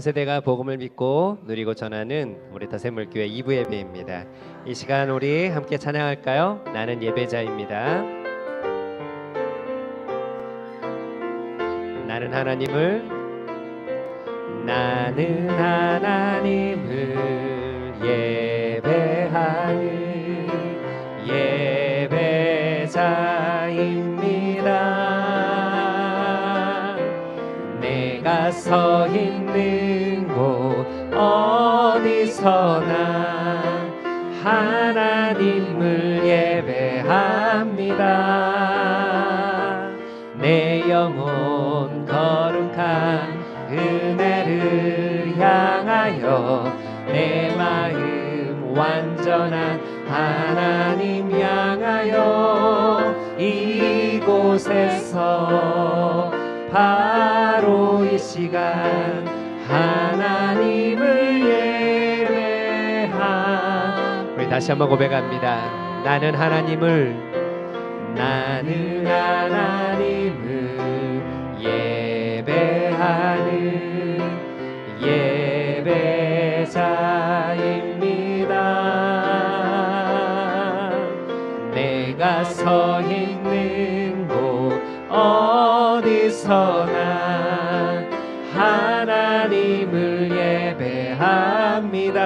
온 세대가 복음을 믿고 누리고 전하는 우리 더샘물교회 2부 예배입니다. 이 시간 우리 함께 찬양할까요? 나는 예배자입니다. 나는 하나님을 예배하는 예배자입니다. 내가 서 있는 곳 어디서나 하나님을 예배합니다. 내 영혼 거룩한 은혜를 향하여 내 마음 완전한 하나님 향하여 이곳에서 바로 이 시간 하나님을 예배하. 우리 다시 한번 고백합니다. 나는 하나님을 예배하는 예배자입니다. 내가 서 있는 곳 어디서나 하나님을 예배합니다.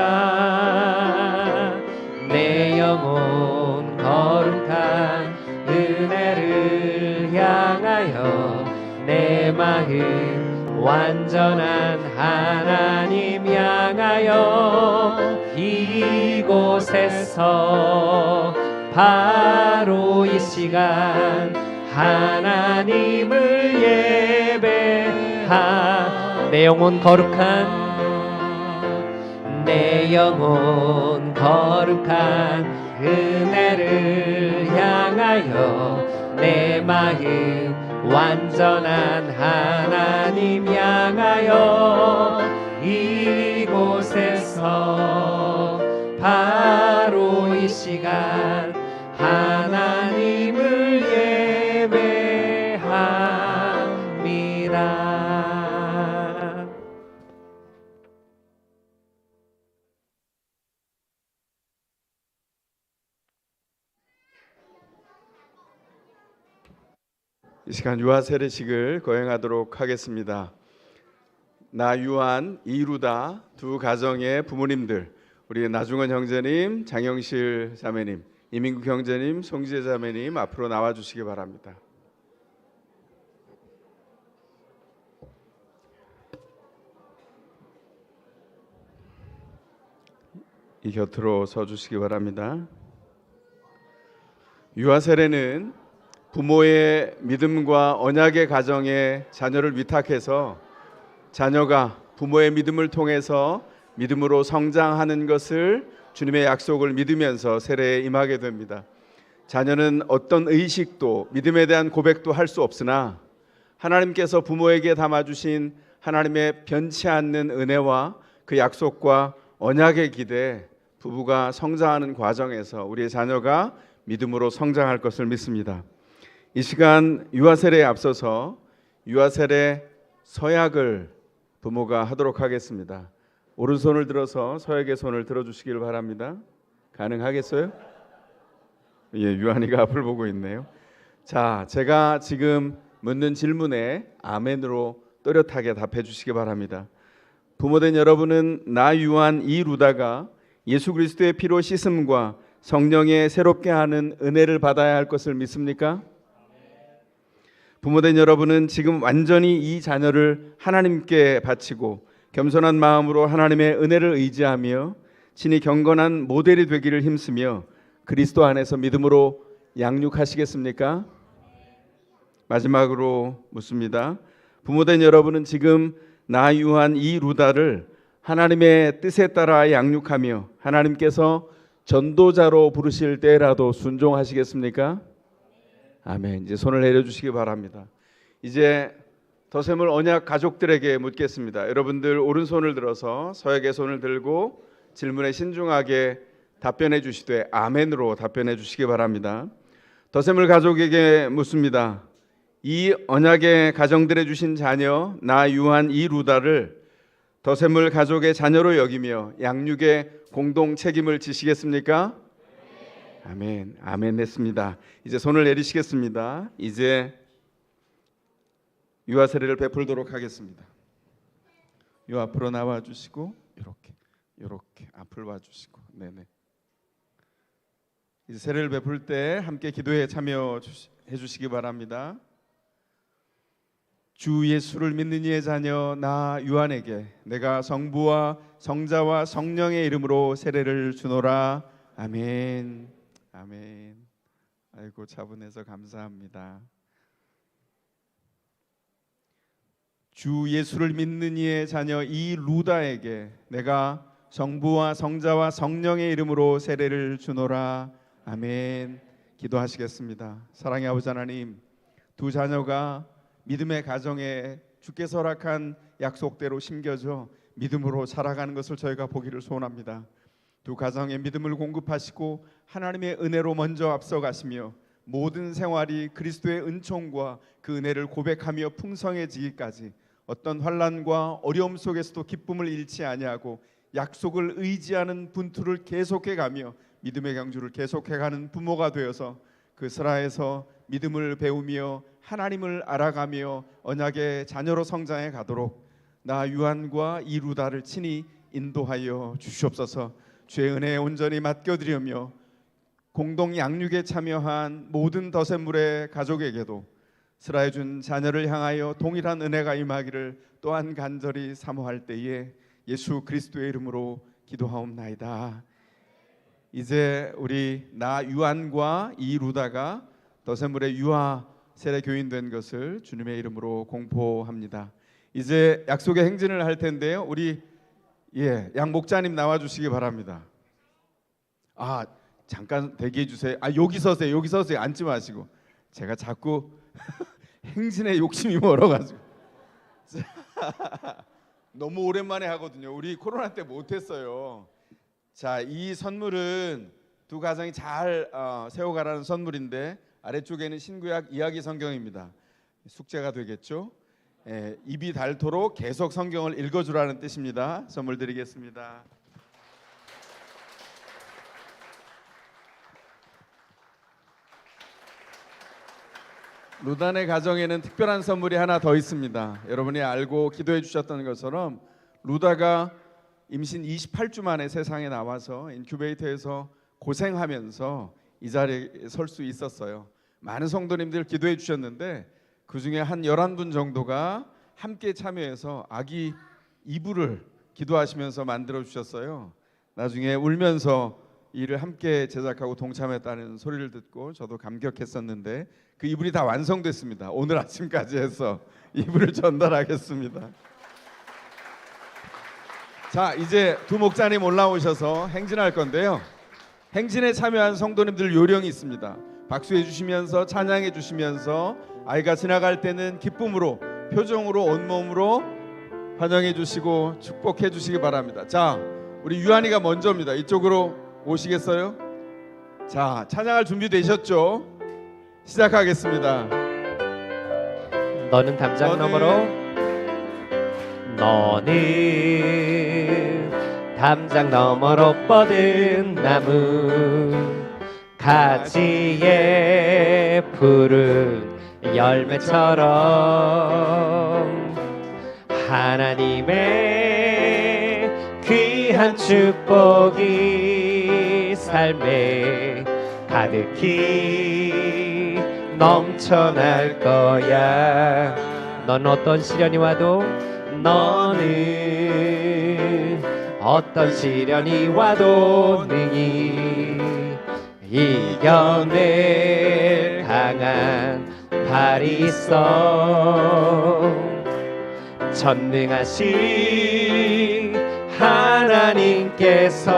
내 영혼 거룩한 은혜를 향하여 내 마음 완전한 하나님 향하여 이곳에서 바로 이 시간 하나님을 예배하. 내 영혼 거룩한 은혜를 향하여 내 마음 완전한 하나님 향하여 이곳에서 바로 이 시간 하나님을 예배합니다. 이 시간 유아 세례식을 거행하도록 하겠습니다. 나 유한 이루다 두 가정의 부모님들, 우리 나중원 형제님, 장영실 자매님, 이민국 형제님, 송지혜 자매님 앞으로 나와주시기 바랍니다. 이 곁으로 서주시기 바랍니다. 유아 세례는 부모의 믿음과 언약의 가정에 자녀를 위탁해서 자녀가 부모의 믿음을 통해서 믿음으로 성장하는 것을 주님의 약속을 믿으면서 세례에 임하게 됩니다. 자녀는 어떤 의식도 믿음에 대한 고백도 할 수 없으나 하나님께서 부모에게 담아주신 하나님의 변치 않는 은혜와 그 약속과 언약에 기대 부부가 성장하는 과정에서 우리의 자녀가 믿음으로 성장할 것을 믿습니다. 이 시간 유아 세례에 앞서서 유아 세례 서약을 부모가 하도록 하겠습니다. 오른손을 들어서 서약의 손을 들어주시길 바랍니다. 가능하겠어요? 예, 유한이가 앞을 보고 있네요. 자, 제가 지금 묻는 질문에 아멘으로 또렷하게 답해 주시기 바랍니다. 부모된 여러분은 나 유한 이 루다가 예수 그리스도의 피로 씻음과 성령의 새롭게 하는 은혜를 받아야 할 것을 믿습니까? 부모된 여러분은 지금 완전히 이 자녀를 하나님께 바치고 겸손한 마음으로 하나님의 은혜를 의지하며 친히 경건한 모델이 되기를 힘쓰며 그리스도 안에서 믿음으로 양육하시겠습니까? 마지막으로 묻습니다. 부모된 여러분은 지금 나 유한 이 루다를 하나님의 뜻에 따라 양육하며 하나님께서 전도자로 부르실 때라도 순종하시겠습니까? 아멘. 이제 손을 내려주시기 바랍니다. 이제 더샘물 언약 가족들에게 묻겠습니다. 여러분들 오른손을 들어서 서약의 손을 들고 질문에 신중하게 답변해 주시되 아멘으로 답변해 주시기 바랍니다. 더샘물 가족에게 묻습니다. 이 언약의 가정들에 주신 자녀 나 유한 이 루다를 더샘물 가족의 자녀로 여기며 양육의 공동 책임을 지시겠습니까? 아멘. 아멘 했습니다. 이제 손을 내리시겠습니다. 이제 유아 세례를 베풀도록 하겠습니다. 요 앞으로 나와 주시고 이렇게 앞을 와 주시고 네네. 이제 세례를 베풀 때 함께 기도에 참여해 주시기 바랍니다. 주 예수를 믿는 이의 자녀 나 유한에게 내가 성부와 성자와 성령의 이름으로 세례를 주노라. 아멘. 아멘. 아이고 차분해서 감사합니다. 주 예수를 믿는 이의 자녀 이 루다에게 내가 성부와 성자와 성령의 이름으로 세례를 주노라. 아멘. 기도하시겠습니다. 사랑의 아버지 하나님, 두 자녀가 믿음의 가정에 주께서 허락한 약속대로 심겨져 믿음으로 살아가는 것을 저희가 보기를 소원합니다. 두 가정의 믿음을 공급하시고 하나님의 은혜로 먼저 앞서가시며 모든 생활이 그리스도의 은총과 그 은혜를 고백하며 풍성해지기까지 어떤 환난과 어려움 속에서도 기쁨을 잃지 아니하고 약속을 의지하는 분투를 계속해가며 믿음의 경주를 계속해가는 부모가 되어서 그 슬하에서 믿음을 배우며 하나님을 알아가며 언약의 자녀로 성장해 가도록 나 유한과 이 루다를 친히 인도하여 주시옵소서. 주의 은혜에 온전히 맡겨드리며 공동 양육에 참여한 모든 더샘물의 가족에게도 슬하에 준 자녀를 향하여 동일한 은혜가 임하기를 또한 간절히 사모할 때에 예수 그리스도의 이름으로 기도하옵나이다. 이제 우리 나 유한과 이 루다가 더샘물의 유아 세례 교인 된 것을 주님의 이름으로 공포합니다. 이제 약속의 행진을 할 텐데요. 우리 양 목자님 나와 주시기 바랍니다. 잠깐 대기해 주세요. 여기 서세요. 여기 서세요. 앉지 마시고. 제가 자꾸 행진에 욕심이 멀어가지고 너무 오랜만에 하거든요. 우리 코로나 때 못했어요. 자, 이 선물은 두 가정이 잘 세워가라는 선물인데 아래쪽에는 신구약 이야기 성경입니다. 숙제가 되겠죠. 입이 닳도록 계속 성경을 읽어주라는 뜻입니다. 선물 드리겠습니다. 루단의 가정에는 특별한 선물이 하나 더 있습니다. 여러분이 알고 기도해 주셨던 것처럼 루다가 임신 28주 만에 세상에 나와서 인큐베이터에서 고생하면서 이 자리에 설 수 있었어요. 많은 성도님들 기도해 주셨는데 그 중에 한 11분 정도가 함께 참여해서 아기 이불을 기도하시면서 만들어 주셨어요. 나중에 울면서 이를 함께 제작하고 동참했다는 소리를 듣고 저도 감격했었는데 그 이불이 다 완성됐습니다. 오늘 아침까지 해서 이불을 전달하겠습니다. 자, 이제 두 목자님 올라오셔서 행진할 건데요. 행진에 참여한 성도님들 요령이 있습니다. 박수해 주시면서 찬양해 주시면서 아이가 지나갈 때는 기쁨으로 표정으로 온몸으로 환영해 주시고 축복해 주시기 바랍니다. 자, 우리 유한이가 먼저입니다. 이쪽으로 오시겠어요? 자, 찬양할 준비 되셨죠? 시작하겠습니다. 너는 담장 너머로 너는 담장 너머로 뻗은 나무 가지에 푸른 열매처럼 하나님의 귀한 축복이 삶에 가득히 넘쳐날 거야. 넌 어떤 시련이 와도 너는 어떤 시련이 와도 능히 이겨낼 강한 발이 있어. 전능하신 하나님께서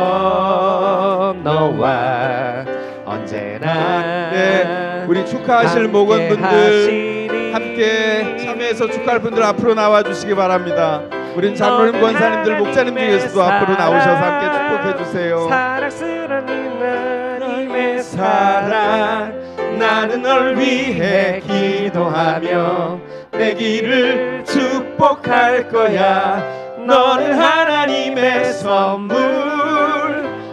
너와 언제나 우리 축하하실 목원분들 함께 참여해서 축하할 분들 앞으로 나와 주시기 바랍니다. 우린 장로님, 권사님들, 목자님 중에서도 앞으로 나오셔서 함께 축복해 주세요. 사랑스러운 하나님의 사랑, 나는 널 위해 기도하며 내 길을 축복할 거야. 너는 하나님의 선물,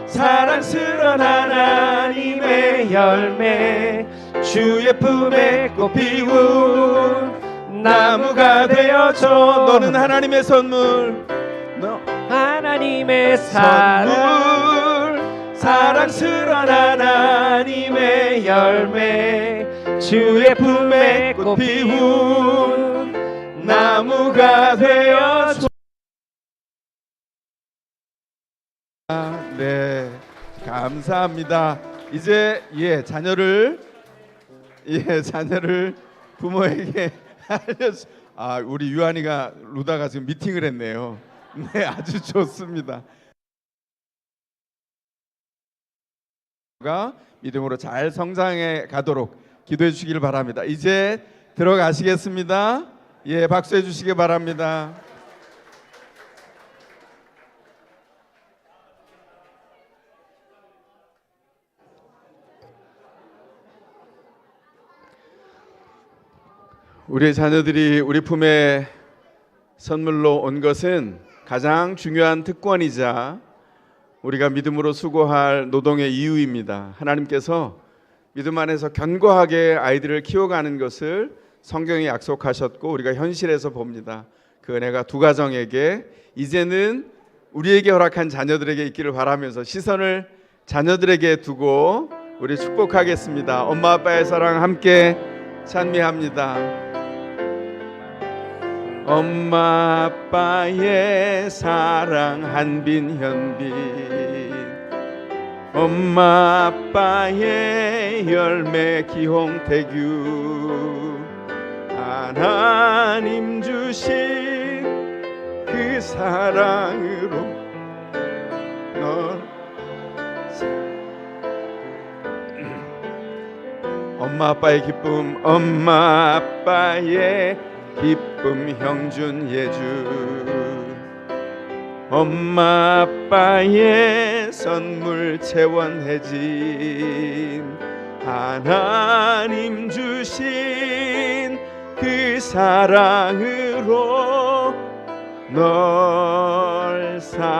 사랑스러운 하나님의 열매, 주의 품에 꽃 피운 나무가 되어줘. 너는 하나님의 선물, 하나님의 사랑, 사랑스러운 하나님의 열매, 주의 품에 꽃 피운 나무가 되어줘. 네, 감사합니다. 이제 자녀를 부모에게 알려주. 우리 유한이가 루다가 지금 미팅을 했네요. 네, 아주 좋습니다. 믿음으로 잘 성장해 가도록 기도해 주시길 바랍니다. 이제 들어가시겠습니다. 박수해 주시기 바랍니다. 우리 자녀들이 우리 품에 선물로 온 것은 가장 중요한 특권이자 우리가 믿음으로 수고할 노동의 이유입니다. 하나님께서 믿음 안에서 견고하게 아이들을 키워가는 것을 성경에 약속하셨고 우리가 현실에서 봅니다. 그 은혜가 두 가정에게 이제는 우리에게 허락한 자녀들에게 있기를 바라면서 시선을 자녀들에게 두고 우리 축복하겠습니다. 엄마 아빠의 사랑 함께 찬미합니다. 엄마 아빠의 사랑 한빈 현빈, 엄마 아빠의 열매 기홍태규, 하나님 주신 그 사랑으로 널 엄마 아빠의 기쁨, 엄마 아빠의 기쁨 형준 예주, 엄마 아빠의 선물 채원해진 하나님 주신 그 사랑으로 널 사랑해.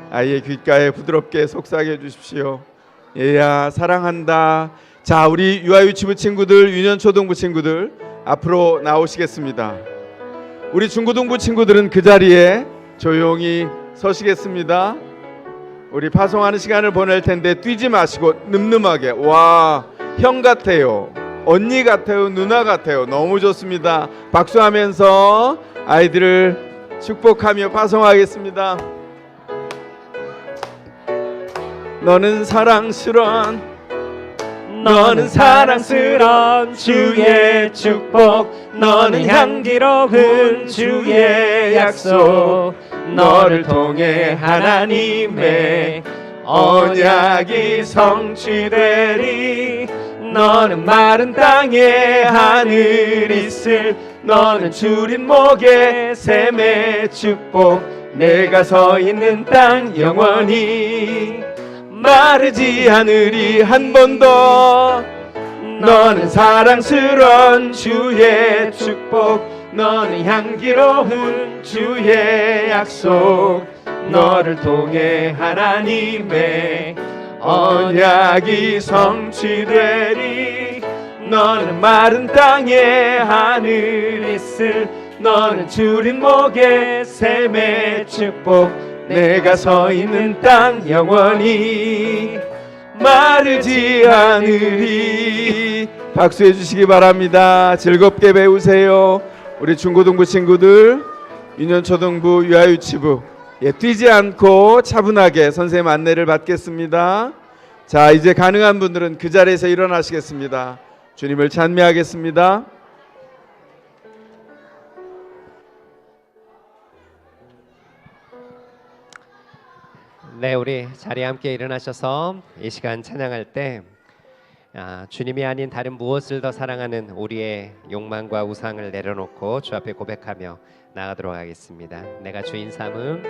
아이의 귓가에 부드럽게 속삭여 주십시오. 얘야 사랑한다. 자, 우리 유아유치부 친구들, 유년초등부 친구들 앞으로 나오시겠습니다. 우리 중고등부 친구들은 그 자리에 조용히 서시겠습니다. 우리 파송하는 시간을 보낼 텐데 뛰지 마시고 늠름하게, 와, 형 같아요, 언니 같아요, 누나 같아요. 너무 좋습니다. 박수하면서 아이들을 축복하며 파송하겠습니다. 너는 사랑스러운 주의 축복, 너는 향기로운 주의 약속, 너를 통해 하나님의 언약이 성취되리. 너는 마른 땅에 하늘 있을, 너는 주린 목에 샘의 축복, 내가 서 있는 땅 영원히 마르지 않으리 한 번도. 너는 사랑스러운 주의 축복, 너는 향기로운 주의 약속, 너를 통해 하나님의 언약이 성취되리. 너는 마른 땅에 하늘 있을, 너는 주린 목에 샘의 축복, 내가 서 있는 땅 영원히 마르지 않으리. 박수해 주시기 바랍니다. 즐겁게 배우세요. 우리 중고등부 친구들, 유년초등부, 유아유치부, 뛰지 않고 차분하게 선생님 안내를 받겠습니다. 자, 이제 가능한 분들은 그 자리에서 일어나시겠습니다. 주님을 찬미하겠습니다. 네, 우리 자리에 함께 일어나셔서 이 시간 찬양할 때 주님이 아닌 다른 무엇을 더 사랑하는 우리의 욕망과 우상을 내려놓고 주 앞에 고백하며 나가도록 하겠습니다. 내가 주인 삼음,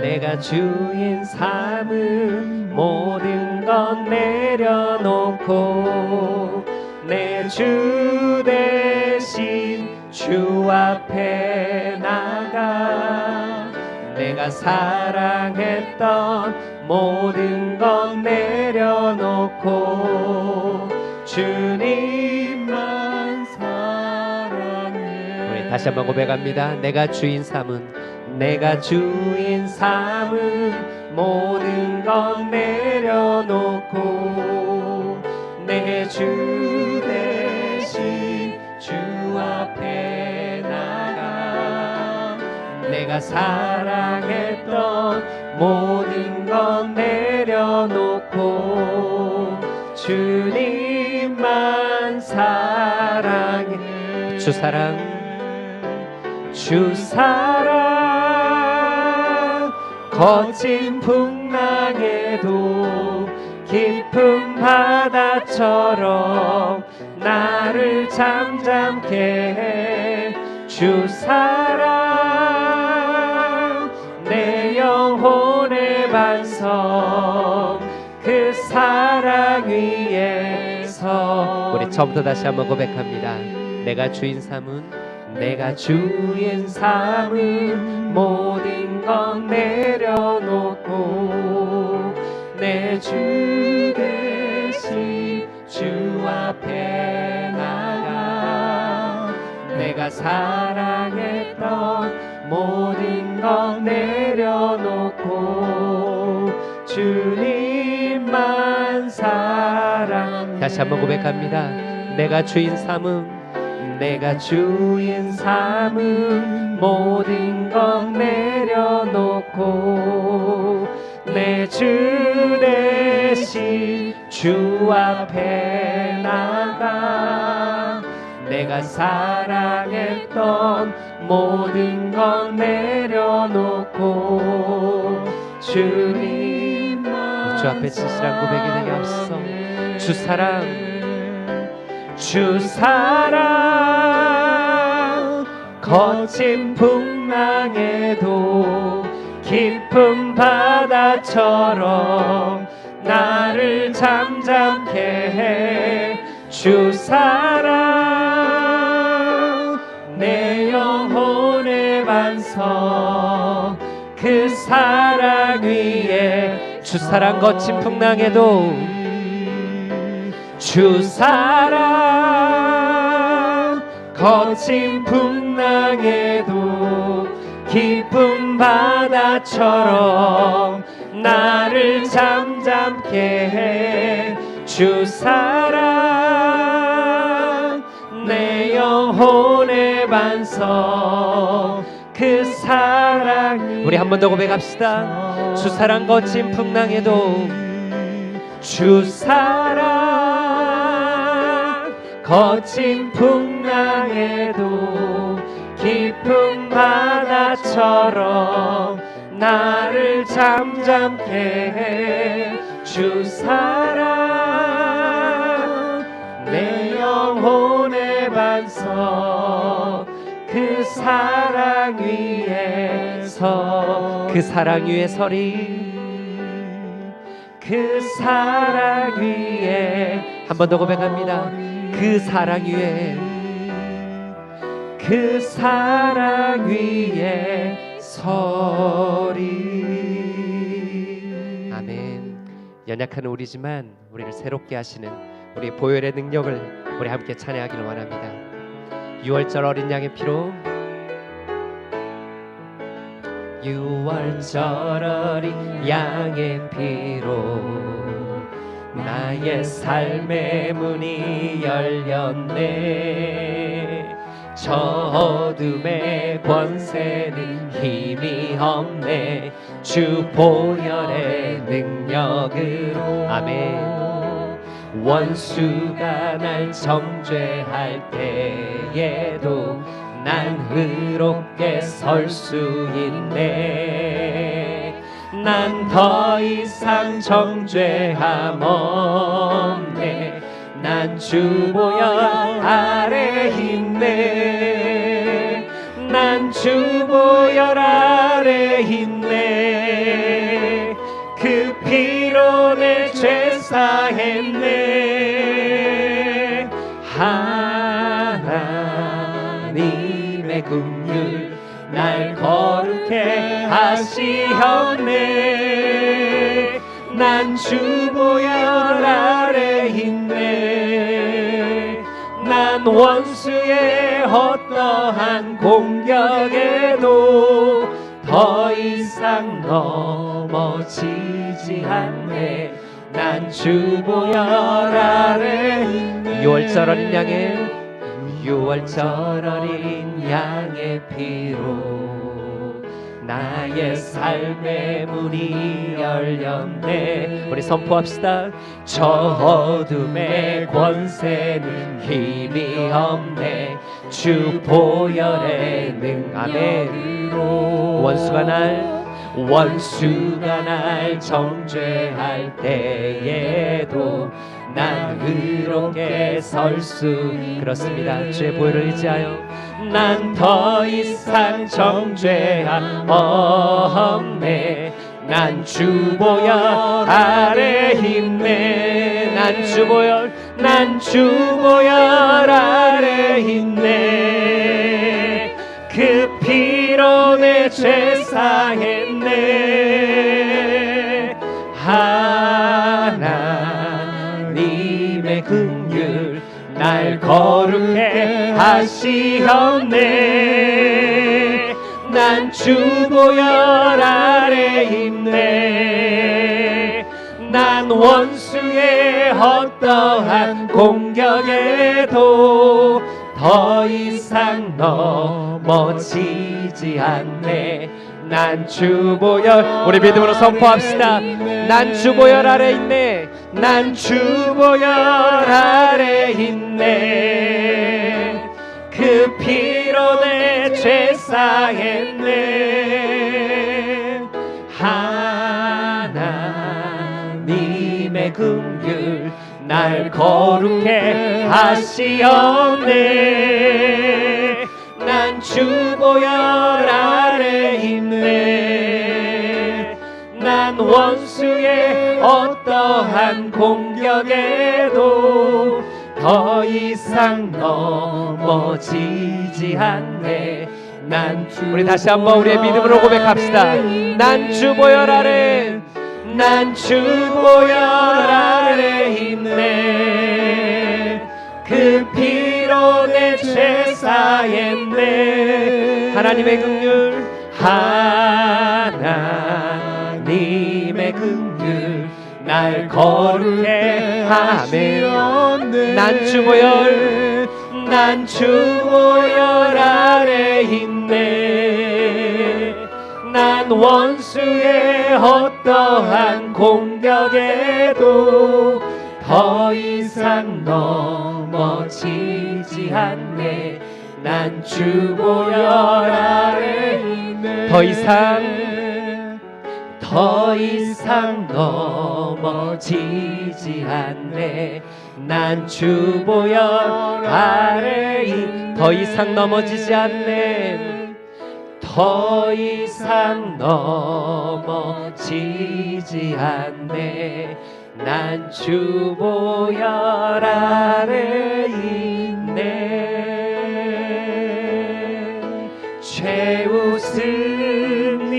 내가 주인 삼은 모든 것 내려놓고 내 주 대신 주 앞에 나가 내가 사랑했던 모든 것 내려놓고 주님만 사랑해. 우리 다시 한번 고백합니다. 내가 주인 삼은 모든 것 내려놓고 내 주 대신 주 앞에 나가 내가 사랑했던 모든 것 내려놓고 주님만 사랑해. 주 사랑 거친 풍랑에도 깊은 바다처럼 나를 잠잠케 해. 주 사랑 내 영혼의 반석 그 사랑 위에서. 우리 처음부터 다시 한번 고백합니다. 내가 주인 삼은 모든 것 내려놓고 내 주 대신 주 앞에 나가 내가 사랑했던 모든 것 내려놓고 주님만 사랑. 다시 한번 고백합니다. 내가 주인 삼은 모든 것 내려놓고 내 주 대신 주 앞에 나가 내가 사랑했던 모든 것 내려놓고 주님만. 주 앞에 진실한 고백이 되게 앞서 주 사랑 거친 풍랑에도 깊은 바다처럼 나를 잠잠케 해. 주 사랑 내 영혼의 반석 그 사랑 위에. 주 사랑 거친 풍랑에도 주 사랑 거친 풍랑에도 깊은 바다처럼 나를 잠잠케 해. 주 사랑 내 영혼의 반석 그 사랑. 우리 한 번 더 고백합시다. 주 사랑 거친 풍랑에도 주 사랑 거친 풍랑에도 깊은 바다처럼 나를 잠잠케 해. 주 사랑 내 영혼의 반석 그 사랑 위에서. 그 사랑 위에 서리. 그 사랑 위에. 한 번 더 고백합니다. 그 사랑 위에. 그 사랑 위에 서리. 아멘. 연약한 우리지만 우리를 새롭게 하시는 우리 보혈의 능력을 우리 함께 찬양하기를 원합니다. 6월절 어린 양의 피로. 6월절 어린 양의 피로 나의 삶의 문이 열렸네. 저 어둠의 권세는 힘이 없네. 주 보혈의 능력으로. 아멘. 원수가 날 정죄할 때에도 난 의롭게 설 수 있네. 난 더 이상 정죄함 없네. 난 주 보혈 아래 있네. 난 난 주 보혈 아래 있네. 그 피로 내 죄 사했네. 하나님의 긍휼 날 거룩해 하시었네. 난 주 보혈 아래 있네. 난 원수의 어떠한 공격에도 더 이상 넘어지지 않네. 난 주 보혈 아래 있네. 6월절 어린 양의 6월절 어린 양의 피로 나의 삶의 문이 열렸네. 우리 선포합시다. 저 어둠의 권세는 힘이 없네. 주 보혈의 능함에 원수가 날 정죄할 때에도 난 의롭게 설 수. 그렇습니다. 주의 보혈을 의지하여 난 더 이상 정죄함 없네. 난 주 보혈 아래 있네. 난 주 보혈 아래 있네. 그 피로 내 죄 사했네. 하나님의 긍휼 날 거룩해 하시었네. 난 주 보혈 아래 있네. 난 원수의 어떠한 공격에도 더 이상 넘어지지 않네. 난 주 보혈, 우리 믿음으로 선포합시다. 난 주 보혈 아래 있네. 난 주 보혈 아래 있네. 그 피로 내 죄 사했네. 하나님의 긍휼 날 거룩해 하시었네. 난 주 보혈 아래 있네. 난 원수의 어떠한 공격에도 더 이상 넘어지지 않네. 우리 다시 한번 우리의 믿음으로 고백합시다. 난 주 보혈 아래, 난 주 보혈 아래 있네. 그 피로 내 죄 사했네. 하나님의 긍휼, 하나님의 긍휼 날 거룩해 하시네. 난 주 보혈, 난 주 보혈 아래 있네. 난 원수의 어떠한 공격에도 더 이상 넘어지지 않네. 난 주 보혈 아래 있네. 더 이상 넘어지지 않네. 난 주 보혈 아래 더 이상 넘어지지 않네. 더 이상 넘어지지 않네. 난 주 보혈 아래 있네. 최후 승리를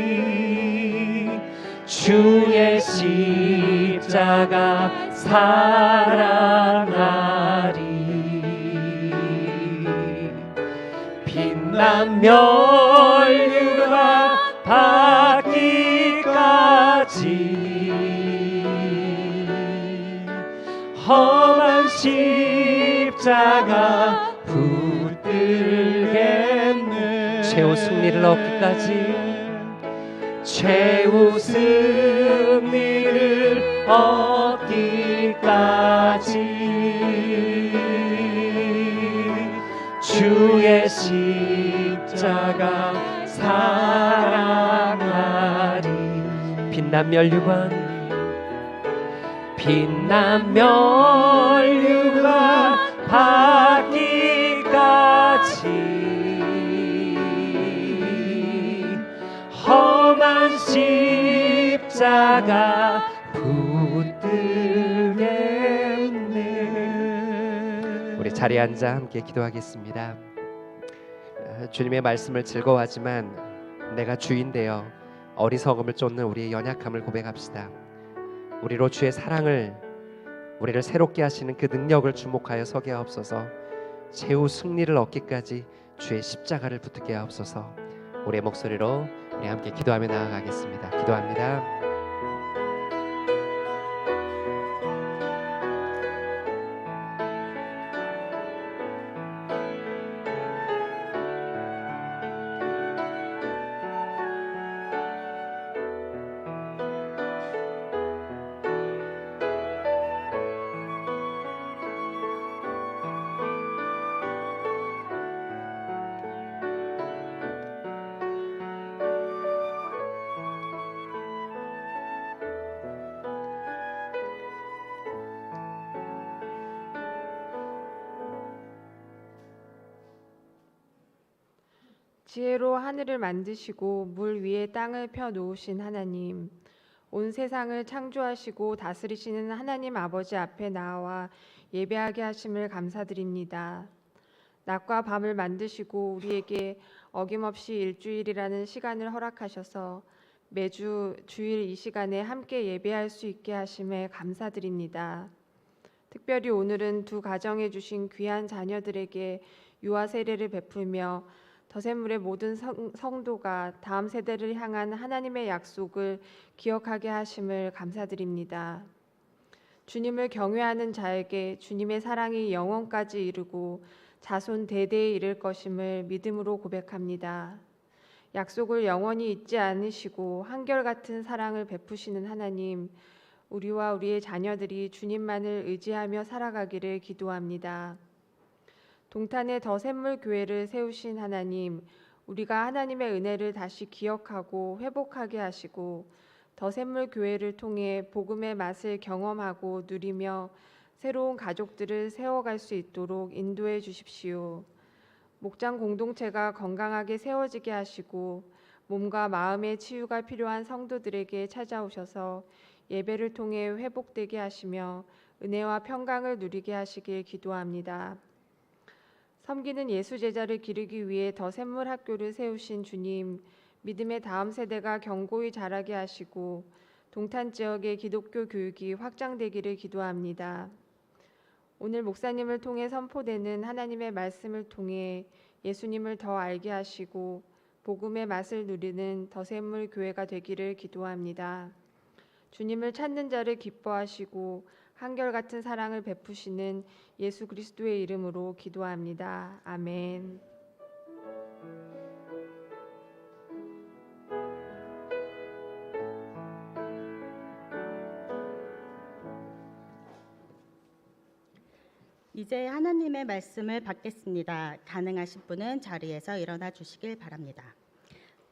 얻기까지 주의 십자가 사랑하리. 빛난 멸류가 닿기까지 험한 십자가 붙들겠네. 최후 승리를 얻기까지, 최후 승리를 얻기까지 주의 십자가 사랑하리. 빛난 멸류관, 빛난 멸류관 하기까지 험한 십자가 붙들겠네. 우리 자리에 앉아 함께 기도하겠습니다. 주님의 말씀을 즐거워하지만 내가 주인 되어 어리석음을 쫓는 우리의 연약함을 고백합시다. 우리로 주의 사랑을, 우리를 새롭게 하시는 그 능력을 주목하여 서게 하옵소서. 최후 승리를 얻기까지 주의 십자가를 붙들게 하옵소서. 우리의 목소리로 우리 함께 기도하며 나아가겠습니다. 기도합니다. 지혜로 하늘을 만드시고 물 위에 땅을 펴 놓으신 하나님, 온 세상을 창조하시고 다스리시는 하나님 아버지 앞에 나와 예배하게 하심을 감사드립니다. 낮과 밤을 만드시고 우리에게 어김없이 일주일이라는 시간을 허락하셔서 매주 주일 이 시간에 함께 예배할 수 있게 하심에 감사드립니다. 특별히 오늘은 두 가정에 주신 귀한 자녀들에게 유아 세례를 베풀며 더샘물의 모든 성도가 다음 세대를 향한 하나님의 약속을 기억하게 하심을 감사드립니다. 주님을 경외하는 자에게 주님의 사랑이 영원까지 이르고 자손 대대에 이를 것임을 믿음으로 고백합니다. 약속을 영원히 잊지 않으시고 한결같은 사랑을 베푸시는 하나님, 우리와 우리의 자녀들이 주님만을 의지하며 살아가기를 기도합니다. 동탄에 더샘물 교회를 세우신 하나님, 우리가 하나님의 은혜를 다시 기억하고 회복하게 하시고 더샘물 교회를 통해 복음의 맛을 경험하고 누리며 새로운 가족들을 세워갈 수 있도록 인도해 주십시오. 목장 공동체가 건강하게 세워지게 하시고 몸과 마음의 치유가 필요한 성도들에게 찾아오셔서 예배를 통해 회복되게 하시며 은혜와 평강을 누리게 하시길 기도합니다. 섬기는 예수 제자를 기르기 위해 더샘물 학교를 세우신 주님, 믿음의 다음 세대가 견고히 자라게 하시고 동탄 지역의 기독교 교육이 확장되기를 기도합니다. 오늘 목사님을 통해 선포되는 하나님의 말씀을 통해 예수님을 더 알게 하시고 복음의 맛을 누리는 더샘물 교회가 되기를 기도합니다. 주님을 찾는 자를 기뻐하시고 한결같은 사랑을 베푸시는 예수 그리스도의 이름으로 기도합니다. 아멘. 이제 하나님의 말씀을 받겠습니다. 가능하신 분은 자리에서 일어나 주시길 바랍니다.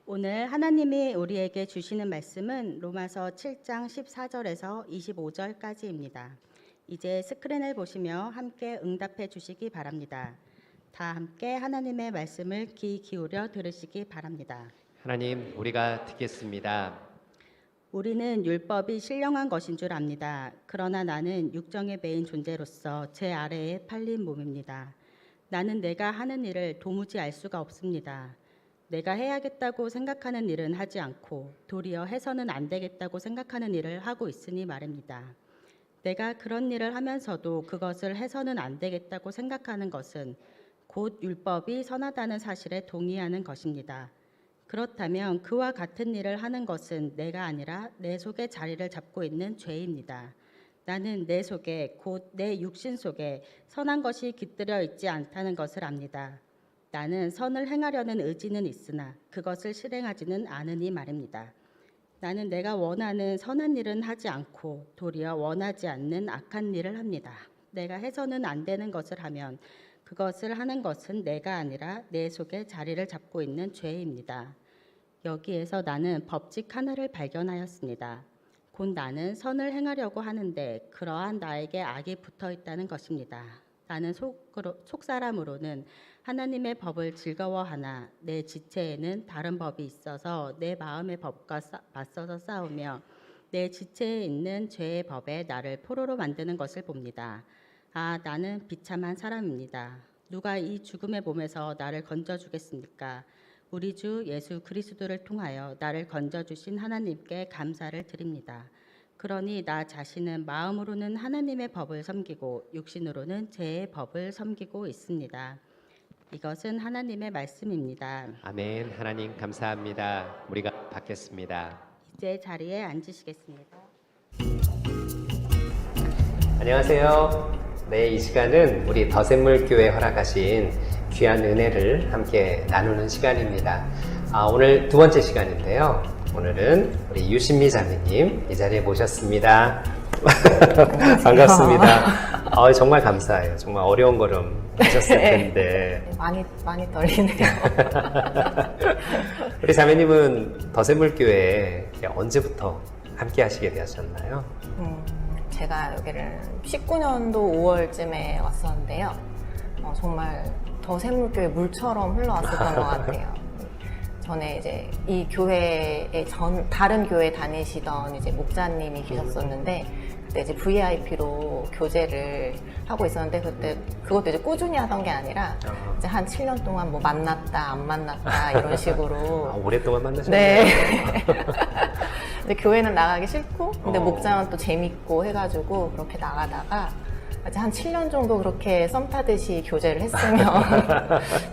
오늘 하나님이 우리에게 주시는 말씀은 로마서 7장 14절에서 25절까지입니다. 이제 스크린을 보시며 함께 응답해 주시기 바랍니다. 다 함께 하나님의 말씀을 귀 기울여 들으시기 바랍니다. 하나님, 우리가 듣겠습니다. 우리는 율법이 신령한 것인 줄 압니다. 그러나 나는 육정에 매인 존재로서 제 아래에 팔린 몸입니다. 나는 내가 하는 일을 도무지 알 수가 없습니다. 내가 해야겠다고 생각하는 일은 하지 않고 도리어 해서는 안 되겠다고 생각하는 일을 하고 있으니 말입니다. 내가 그런 일을 하면서도 그것을 해서는 안 되겠다고 생각하는 것은 곧 율법이 선하다는 사실에 동의하는 것입니다. 그렇다면 그와 같은 일을 하는 것은 내가 아니라 내 속에 자리를 잡고 있는 죄입니다. 나는 내 속에 곧 내 육신 속에 선한 것이 깃들여 있지 않다는 것을 압니다. 나는 선을 행하려는 의지는 있으나 그것을 실행하지는 않으니 말입니다. 나는 내가 원하는 선한 일은 하지 않고 도리어 원하지 않는 악한 일을 합니다. 내가 해서는 안 되는 것을 하면 그것을 하는 것은 내가 아니라 내 속에 자리를 잡고 있는 죄입니다. 여기에서 나는 법칙 하나를 발견하였습니다. 곧 나는 선을 행하려고 하는데 그러한 나에게 악이 붙어 있다는 것입니다. 나는 속사람으로는 하나님의 법을 즐거워하나 내 지체에는 다른 법이 있어서 내 마음의 법과 맞서서 싸우며 내 지체에 있는 죄의 법에 나를 포로로 만드는 것을 봅니다. 아, 나는 비참한 사람입니다. 누가 이 죽음의 몸에서 나를 건져주겠습니까? 우리 주 예수 그리스도를 통하여 나를 건져주신 하나님께 감사를 드립니다. 그러니 나 자신은 마음으로는 하나님의 법을 섬기고 육신으로는 죄의 법을 섬기고 있습니다. 이것은 하나님의 말씀입니다. 아멘. 하나님 감사합니다. 우리가 받겠습니다. 이제 자리에 앉으시겠습니다. 안녕하세요. 네, 이 시간은 우리 더샘물교회 허락하신 귀한 은혜를 함께 나누는 시간입니다. 오늘 두 번째 시간인데요. 오늘은 우리 유신미 자매님 이 자리에 모셨습니다. 반갑습니다. 정말 감사해요. 정말 어려운 걸음 하셨을 텐데. 많이 떨리네요. 우리 자매님은 더샘물교회에 언제부터 함께 하시게 되셨나요? 제가 여기를 19년도 5월쯤에 왔었는데요. 정말 더샘물교회 물처럼 흘러왔었던 것 같아요. 전에 이제 이 교회에 다른 교회 다니시던 이제 목사님이 계셨었는데 그때 이제 VIP로 교제를 하고 있었는데 그것도 이제 꾸준히 하던 게 아니라 이제 한 7년 동안 뭐 만났다 안 만났다 이런 식으로 오랫동안 만나셨네요. 네. 근데 교회는 나가기 싫고 근데 목장은 또 재밌고 해가지고 그렇게 나가다가 이제 한 7년 정도 그렇게 썸 타듯이 교제를 했으면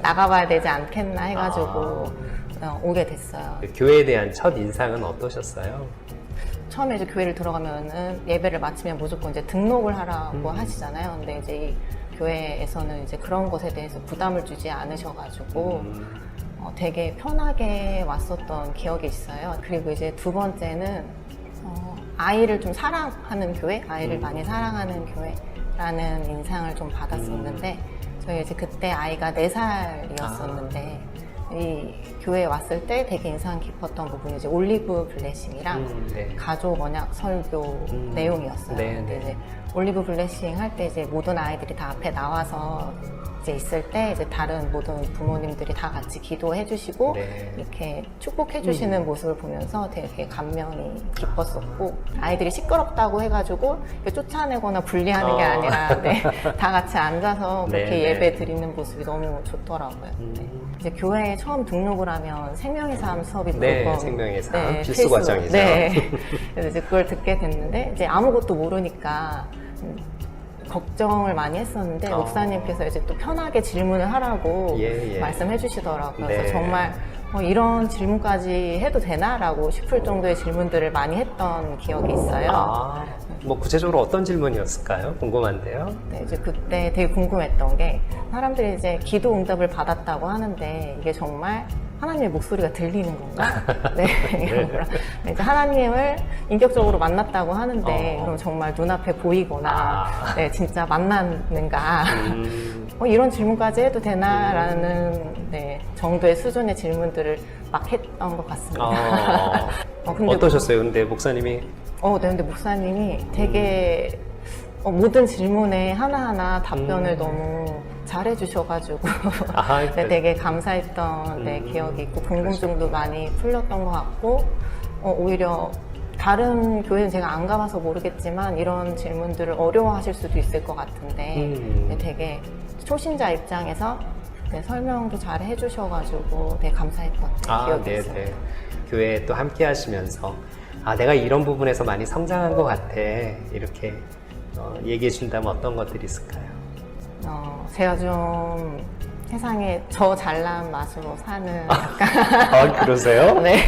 나가봐야 되지 않겠나 해가지고 오게 됐어요. 교회에 대한 첫 인상은 어떠셨어요? 처음에 이제 교회를 들어가면은 예배를 마치면 무조건 이제 등록을 하라고 하시잖아요. 근데 이제 이 교회에서는 이제 그런 것에 대해서 부담을 주지 않으셔가지고 되게 편하게 왔었던 기억이 있어요. 그리고 이제 두 번째는 아이를 좀 사랑하는 교회, 아이를 많이 사랑하는 교회라는 인상을 좀 받았었는데 저희 이제 그때 아이가 4살이었었는데 이 교회에 왔을 때 되게 인상 깊었던 부분이 이제 올리브 블레싱이랑 네. 가족 언약 설교 내용이었어요. 네, 근데 네. 이제 올리브 블레싱 할 때 이제 모든 아이들이 다 앞에 나와서 이제 있을 때 이제 다른 모든 부모님들이 다 같이 기도해 주시고 네. 이렇게 축복해 주시는 모습을 보면서 되게 감명이 깊었었고 아이들이 시끄럽다고 해가지고 이렇게 쫓아내거나 분리하는 게 아니라 네, 다 같이 앉아서 그렇게 네, 예배 네. 드리는 모습이 너무 좋더라고요. 네. 이제 교회에 처음 등록을 하면 생명의 삶 수업이 네, 무조건 생명의 삶 필수 과정이죠. 네. 그래서 이제 그걸 듣게 됐는데 이제 아무것도 모르니까 걱정을 많이 했었는데 목사님께서 이제 또 편하게 질문을 하라고 예. 말씀해 주시더라고요. 네. 그래서 정말 이런 질문까지 해도 되나라고 싶을 정도의 질문들을 많이 했던 기억이 있어요. 뭐 구체적으로 어떤 질문이었을까요? 궁금한데요. 네, 이제 그때 되게 궁금했던 게 사람들이 이제 기도 응답을 받았다고 하는데 이게 정말 하나님의 목소리가 들리는 건가? 네, 이런 거랑 이제 하나님을 인격적으로 만났다고 하는데 그럼 정말 눈앞에 보이거나 네, 진짜 만났는가? 이런 질문까지 해도 되나라는 네, 정도의 수준의 질문들을 막 했던 것 같습니다. 근데 어떠셨어요? 근데 목사님이 네, 근데 목사님이 되게 모든 질문에 하나하나 답변을 너무 잘해 주셔가지고 네, 되게 감사했던 네, 기억이 있고 궁금증도 많이 풀렸던 것 같고 오히려 다른 교회는 제가 안 가봐서 모르겠지만 이런 질문들을 어려워하실 수도 있을 것 같은데 네, 되게 초신자 입장에서 네, 설명도 잘 해주셔가지고 되게 감사했던 기억이 있어요. 네네. 교회에 또 함께 하시면서 내가 이런 부분에서 많이 성장한 것 같아 이렇게 얘기해 준다면 어떤 것들이 있을까요? 제가 좀 세상에 저 잘난 맛으로 사는 약간 그러세요? 네.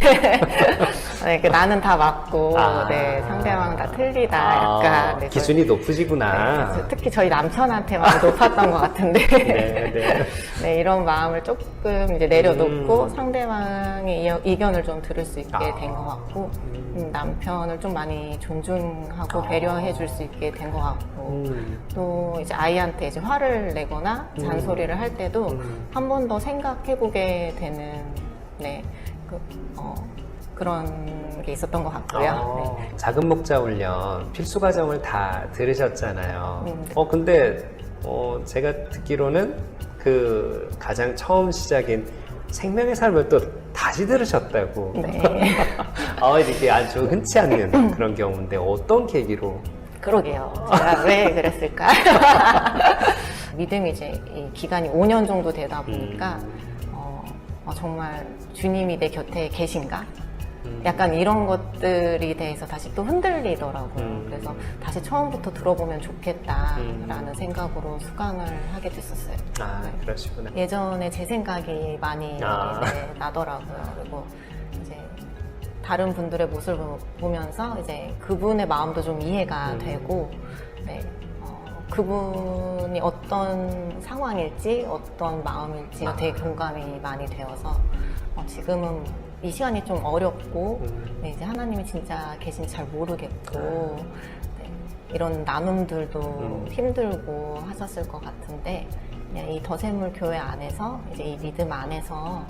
네, 나는 다 맞고 네, 상대방은 다 틀리다 약간 네, 기준이 높으시구나. 네, 특히 저희 남편한테 많이 높았던 것 같은데 네. 네, 이런 마음을 조금 이제 내려놓고 상대방의 의견을 좀 들을 수 있게 된 것 같고 남편을 좀 많이 존중하고 배려해 줄 수 있게 된 것 같고 또 이제 아이한테 이제 화를 내거나 잔소리를 할 때도 한 번 더 생각해 보게 되는 네, 그런 게 있었던 것 같고요. 네. 작은 목자 훈련 필수 과정을 다 들으셨잖아요. 근데 제가 듣기로는 그 가장 처음 시작인 생명의 삶을 또 다시 들으셨다고. 네. 이게 아주 흔치 않는 그런 경우인데 어떤 계기로? 그러게요. 제가 왜 그랬을까? 믿음이 이제 이 기간이 5년 정도 되다 보니까 정말 주님이 내 곁에 계신가? 약간 이런 것들이 대해서 다시 또 흔들리더라고요. 그래서 다시 처음부터 들어보면 좋겠다라는 생각으로 수강을 하게 됐었어요. 네. 그러시구나. 예전에 제 생각이 많이 이제 나더라고요. 그리고 이제 다른 분들의 모습을 보면서 이제 그분의 마음도 좀 이해가 되고, 네, 그분이 어떤 상황일지, 어떤 마음일지 되게 공감이 많이 되어서 지금은 이 시간이 좀 어렵고, 네, 이제 하나님이 진짜 계신지 잘 모르겠고, 네, 이런 나눔들도 힘들고 하셨을 것 같은데, 그냥 이 더샘물 교회 안에서, 이제 이 믿음 안에서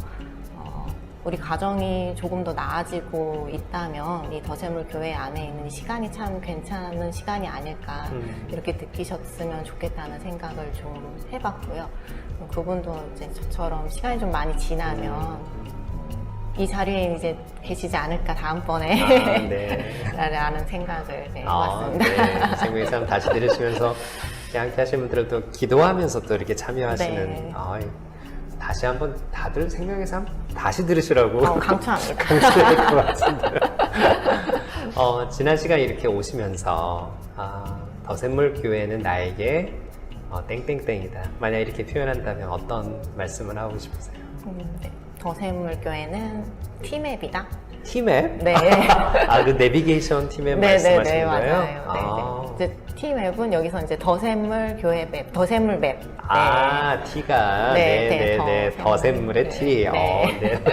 우리 가정이 조금 더 나아지고 있다면 이 더샘물 교회 안에 있는 이 시간이 참 괜찮은 시간이 아닐까 이렇게 느끼셨으면 좋겠다는 생각을 좀 해봤고요. 그분도 이제 저처럼 시간이 좀 많이 지나면 이 자리에 이제 계시지 않을까 다음번에 네. 라는 생각을 해봤습니다. 네. 생명의 삶 다시 들으시면서 함께 하시는 분들도 기도하면서 또 이렇게 참여하시는 네. 다시 한번 다들 생명의 삶 다시 들으시라고 강추합니다. 강추할 것 같은데. 지난 시간 이렇게 오시면서 더샘물 교회는 나에게 땡땡땡이다. 만약 이렇게 표현한다면 어떤 말씀을 하고 싶으세요? 네. 더샘물 교회는 팀앱이다. 팀앱? 네. 그 내비게이션 팀앱 말씀하시는 거예요? 맞아요. 네. 이제 팀앱은 여기서 이제 더샘물 교회 맵, 더샘물 맵. 네. T가 네, 더샘물의 T. 네.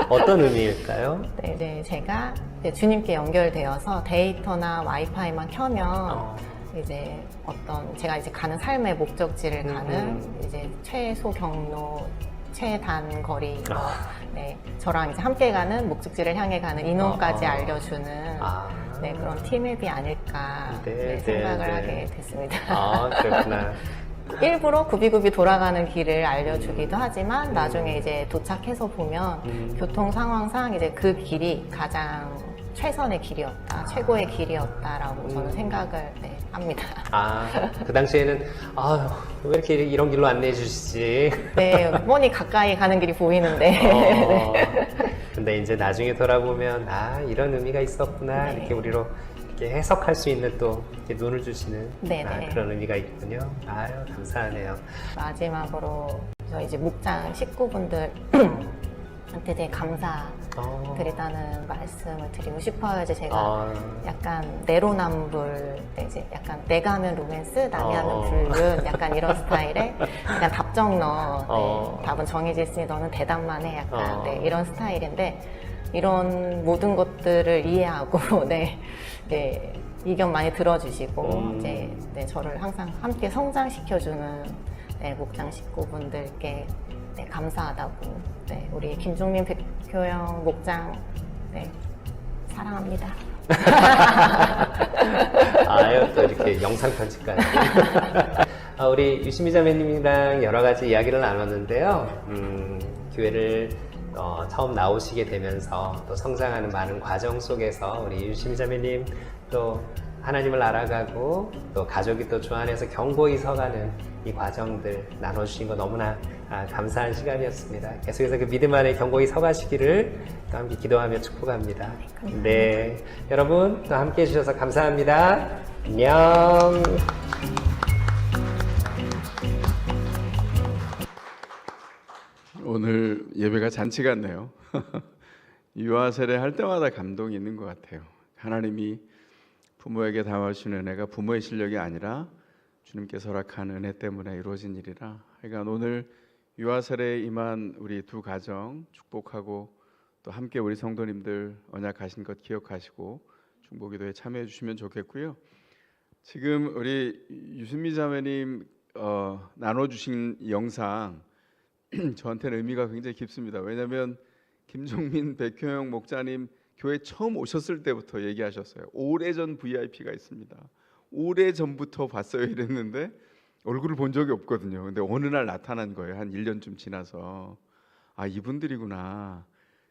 어떤 의미일까요? 네, 제가 이제 주님께 연결되어서 데이터나 와이파이만 켜면 이제 제가 이제 가는 삶의 목적지를 가는 이제 최소 경로, 최단 거리, 네, 저랑 이제 함께 가는 목적지를 향해 가는 인원까지 알려주는 네, 그런 팀앱이 아닐까 생각을 하게 됐습니다. 그렇구나. 일부러 굽이굽이 돌아가는 길을 알려주기도 하지만 나중에 이제 도착해서 보면 교통 상황상 이제 그 길이 가장 최선의 길이었다, 최고의 길이었다라고 저는 생각을 합니다. 그 당시에는 왜 이렇게 이런 길로 안내해 주시지? 네, 뻔히 가까이 가는 길이 보이는데. 근데 이제 나중에 돌아보면 이런 의미가 있었구나 이렇게 우리로 이렇게 해석할 수 있는 또 이렇게 눈을 주시는 그런 의미가 있군요. 감사하네요. 마지막으로 저희 이제 목장 식구분들 한테 되게 감사드리다는 말씀을 드리고 싶어요. 이제 제가 약간 내로남불, 이제 약간 내가 하면 로맨스, 남이 하면 불륜, 약간 이런 스타일의 약간 답정너, 답은 정해져 있으니 너는 대답만 해, 약간 이런 스타일인데 이런 모든 것들을 이해하고 의견 많이 들어주시고 이제 저를 항상 함께 성장시켜주는 목장 식구분들께 감사하다고. 우리 김종민 백효영 목장 사랑합니다. 또 이렇게 영상 편집까지. 우리 유시미 자매님이랑 여러 가지 이야기를 나눴는데요. 교회를 처음 나오시게 되면서 또 성장하는 많은 과정 속에서 우리 유시미 자매님 또 하나님을 알아가고 또 가족이 또 주 안에서 견고히 서가는 이 과정들 나눠주신 거 너무나 감사한 시간이었습니다. 계속해서 그 믿음 안에 견고히 서가시기를 또 함께 기도하며 축복합니다. 네, 여러분 또 함께 해주셔서 감사합니다. 안녕. 오늘 예배가 잔치 같네요. 유아 세례 할 때마다 감동이 있는 것 같아요. 하나님이 부모에게 다하시는 은혜가 부모의 실력이 아니라 주님께서 허락한 은혜 때문에 이루어진 일이라. 그러니까 오늘 유아 세례에 임한 우리 두 가정 축복하고 또 함께 우리 성도님들 언약하신 것 기억하시고 중보기도에 참여해 주시면 좋겠고요. 지금 우리 유순미 자매님 나눠주신 영상 저한테는 의미가 굉장히 깊습니다. 왜냐하면 김종민 백효영 목사님 교회 처음 오셨을 때부터 얘기하셨어요. 오래전 VIP가 있습니다. 오래전부터 봤어요 이랬는데 얼굴을 본 적이 없거든요. 근데 어느 날 나타난 거예요. 한 1년쯤 지나서 아, 이분들이구나.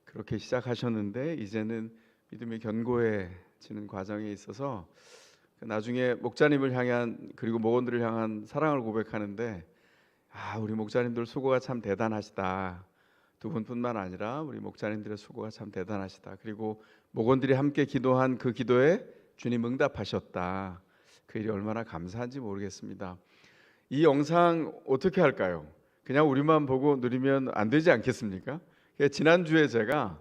그렇게 시작하셨는데 이제는 믿음이 견고해지는 과정에 있어서 나중에 목자님을 향한 그리고 목원들을 향한 사랑을 고백하는데 아, 우리 목자님들 수고가 참 대단하시다. 두 분뿐만 아니라 우리 목자님들의 수고가 참 대단하시다. 그리고 목원들이 함께 기도한 그 기도에 주님 응답하셨다. 그 일이 얼마나 감사한지 모르겠습니다. 이 영상 어떻게 할까요? 그냥 우리만 보고 누리면 안 되지 않겠습니까? 지난주에 제가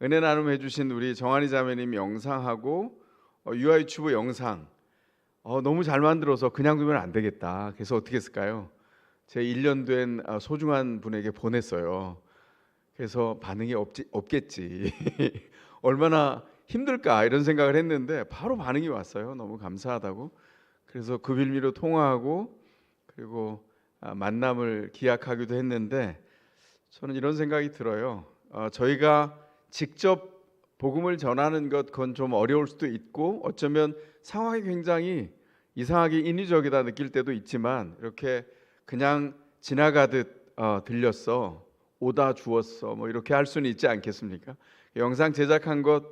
은혜 나눔 해주신 우리 정한이 자매님 영상하고 유아유튜브 영상 너무 잘 만들어서 그냥 두면 안 되겠다. 그래서 어떻게 했을까요? 제 1년 된 소중한 분에게 보냈어요. 그래서 반응이 없겠지. 얼마나 힘들까 이런 생각을 했는데 바로 반응이 왔어요. 너무 감사하다고. 그래서 그 빌미로 통화하고 그리고 만남을 기약하기도 했는데 저는 이런 생각이 들어요. 저희가 직접 복음을 전하는 것 그건 좀 어려울 수도 있고 어쩌면 상황이 굉장히 이상하게 인위적이다 느낄 때도 있지만 이렇게 그냥 지나가듯 들렸어 오다 주었어 뭐 이렇게 할 수는 있지 않겠습니까? 영상 제작한 것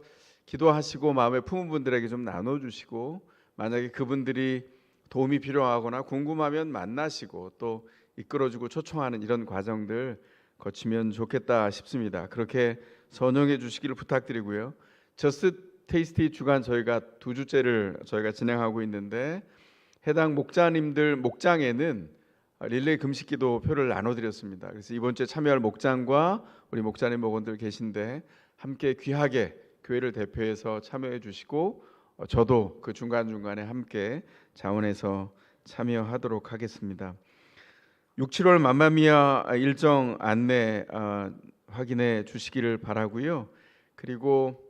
기도하시고 마음에 품은 분들에게 좀 나눠주시고 만약에 그분들이 도움이 필요하거나 궁금하면 만나시고 또 이끌어주고 초청하는 이런 과정들 거치면 좋겠다 싶습니다. 그렇게 선용해 주시기를 부탁드리고요. 저스트 테이스티 주간 저희가 2주째를 저희가 진행하고 있는데 해당 목자님들 목장에는 릴레이 금식기도 표를 나눠드렸습니다. 그래서 이번 주에 참여할 목장과 우리 목자님 목원들 계신데 함께 귀하게 교회를 대표해서 참여해 주시고 저도 그 중간중간에 함께 자원해서 참여하도록 하겠습니다. 6, 7월 맘마미아 일정 안내 확인해 주시기를 바라고요. 그리고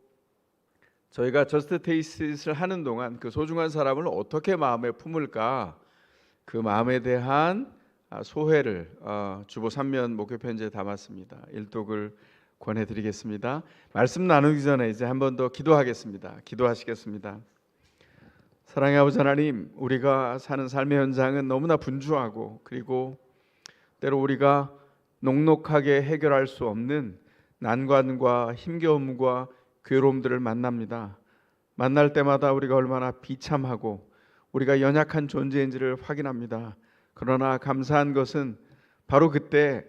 저희가 저스트 테이스트를 하는 동안 그 소중한 사람을 어떻게 마음에 품을까 그 마음에 대한 소회를 주보 3면 목회 편지에 담았습니다. 일독을 권해드리겠습니다. 말씀 나누기 전에 이제 한 번 더 기도하겠습니다. 기도하시겠습니다. 사랑의 아버지 하나님, 우리가 사는 삶의 현장은 너무나 분주하고 그리고 때로 우리가 녹록하게 해결할 수 없는 난관과 힘겨움과 괴로움들을 만납니다. 만날 때마다 우리가 얼마나 비참하고 우리가 연약한 존재인지를 확인합니다. 그러나 감사한 것은 바로 그때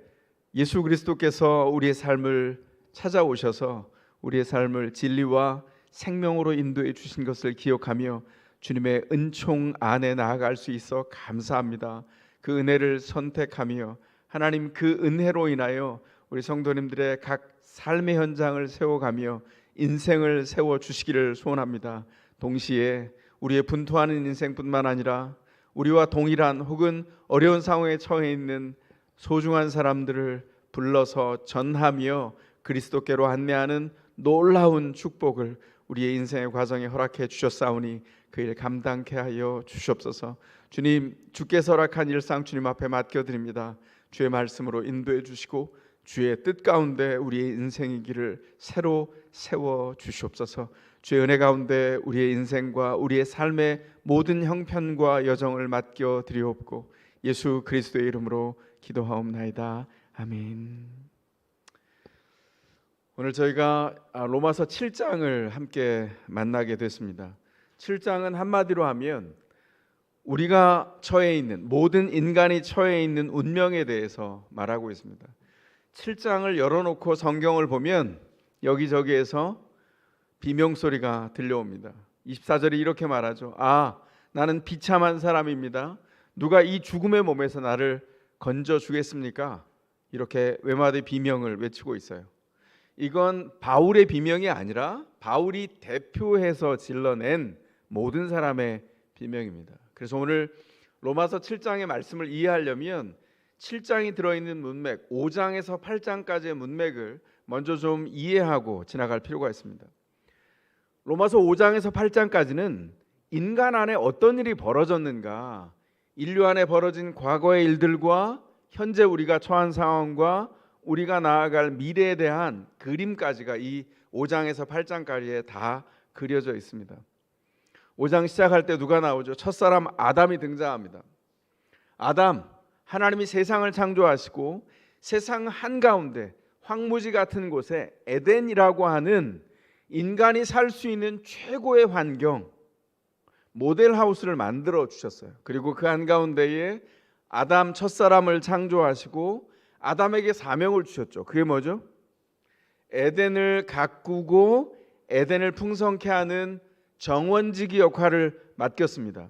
예수 그리스도께서 우리의 삶을 찾아오셔서 우리의 삶을 진리와 생명으로 인도해 주신 것을 기억하며 주님의 은총 안에 나아갈 수 있어 감사합니다. 그 은혜를 선택하며 하나님 그 은혜로 인하여 우리 성도님들의 각 삶의 현장을 세워가며 인생을 세워주시기를 소원합니다. 동시에 우리의 분투하는 인생뿐만 아니라 우리와 동일한 혹은 어려운 상황에 처해 있는 소중한 사람들을 불러서 전하며 그리스도께로 안내하는 놀라운 축복을 우리의 인생의 과정에 허락해 주셨사오니 그 일 감당케 하여 주시옵소서. 주님, 주께서 허락한 일상 주님 앞에 맡겨드립니다. 주의 말씀으로 인도해 주시고 주의 뜻 가운데 우리의 인생의 길을 새로 세워 주시옵소서. 주의 은혜 가운데 우리의 인생과 우리의 삶의 모든 형편과 여정을 맡겨 드리옵고 예수 그리스도의 이름으로 기도하옵나이다. 아멘. 오늘 저희가 로마서 7장을 함께 만나게 됐습니다. 7장은 한마디로 하면 우리가 처해 있는 모든 인간이 처해 있는 운명에 대해서 말하고 있습니다. 7장을 열어놓고 성경을 보면 여기저기에서 비명소리가 들려옵니다. 24절이 이렇게 말하죠. 나는 비참한 사람입니다. 누가 이 죽음의 몸에서 나를 건져주겠습니까? 이렇게 외마디 비명을 외치고 있어요. 이건 바울의 비명이 아니라 바울이 대표해서 질러낸 모든 사람의 비명입니다. 그래서 오늘 로마서 7장의 말씀을 이해하려면 7장이 들어있는 문맥 5장에서 8장까지의 문맥을 먼저 좀 이해하고 지나갈 필요가 있습니다. 로마서 5장에서 8장까지는 인간 안에 어떤 일이 벌어졌는가, 인류 안에 벌어진 과거의 일들과 현재 우리가 처한 상황과 우리가 나아갈 미래에 대한 그림까지가 이 5장에서 8장까지에 다 그려져 있습니다. 5장 시작할 때 누가 나오죠? 첫사람 아담이 등장합니다. 아담, 하나님이 세상을 창조하시고 세상 한가운데 황무지 같은 곳에 에덴이라고 하는 인간이 살 수 있는 최고의 환경, 모델하우스를 만들어 주셨어요. 그리고 그 한가운데에 아담 첫사람을 창조하시고 아담에게 사명을 주셨죠. 그게 뭐죠? 에덴을 가꾸고 에덴을 풍성케 하는 정원지기 역할을 맡겼습니다.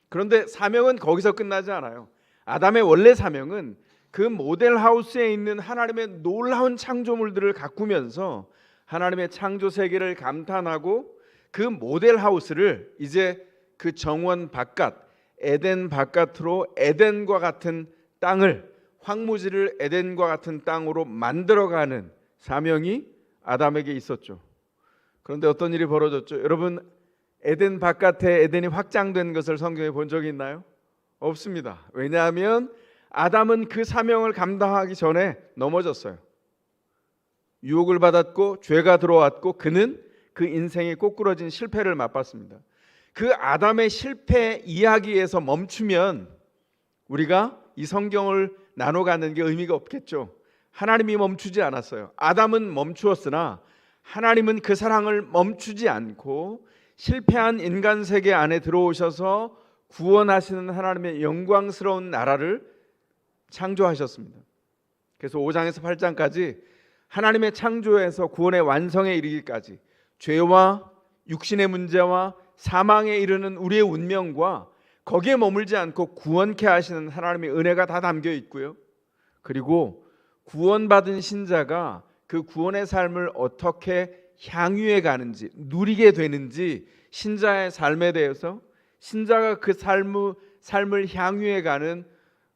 그런데 사명은 거기서 끝나지 않아요. 아담의 원래 사명은 그 모델하우스에 있는 하나님의 놀라운 창조물들을 가꾸면서 하나님의 창조 세계를 감탄하고 그 모델하우스를 이제 그 정원 바깥, 에덴 바깥으로 에덴과 같은 땅을, 황무지를 에덴과 같은 땅으로 만들어가는 사명이 아담에게 있었죠. 그런데 어떤 일이 벌어졌죠? 여러분, 에덴 바깥에 에덴이 확장된 것을 성경에 본 적이 있나요? 없습니다. 왜냐하면 아담은 그 사명을 감당하기 전에 넘어졌어요. 유혹을 받았고 죄가 들어왔고 그는 그 인생이 꼬꾸러진 실패를 맛봤습니다. 그 아담의 실패 이야기에서 멈추면 우리가 이 성경을 나눠가는 게 의미가 없겠죠. 하나님이 멈추지 않았어요. 아담은 멈추었으나 하나님은 그 사랑을 멈추지 않고 실패한 인간 세계 안에 들어오셔서 구원하시는 하나님의 영광스러운 나라를 창조하셨습니다. 그래서 5장에서 8장까지 하나님의 창조에서 구원의 완성에 이르기까지 죄와 육신의 문제와 사망에 이르는 우리의 운명과 거기에 머물지 않고 구원케 하시는 하나님의 은혜가 다 담겨 있고요. 그리고 구원받은 신자가 그 구원의 삶을 어떻게 향유해 가는지, 누리게 되는지, 신자의 삶에 대해서 신자가 그 삶을 향유해 가는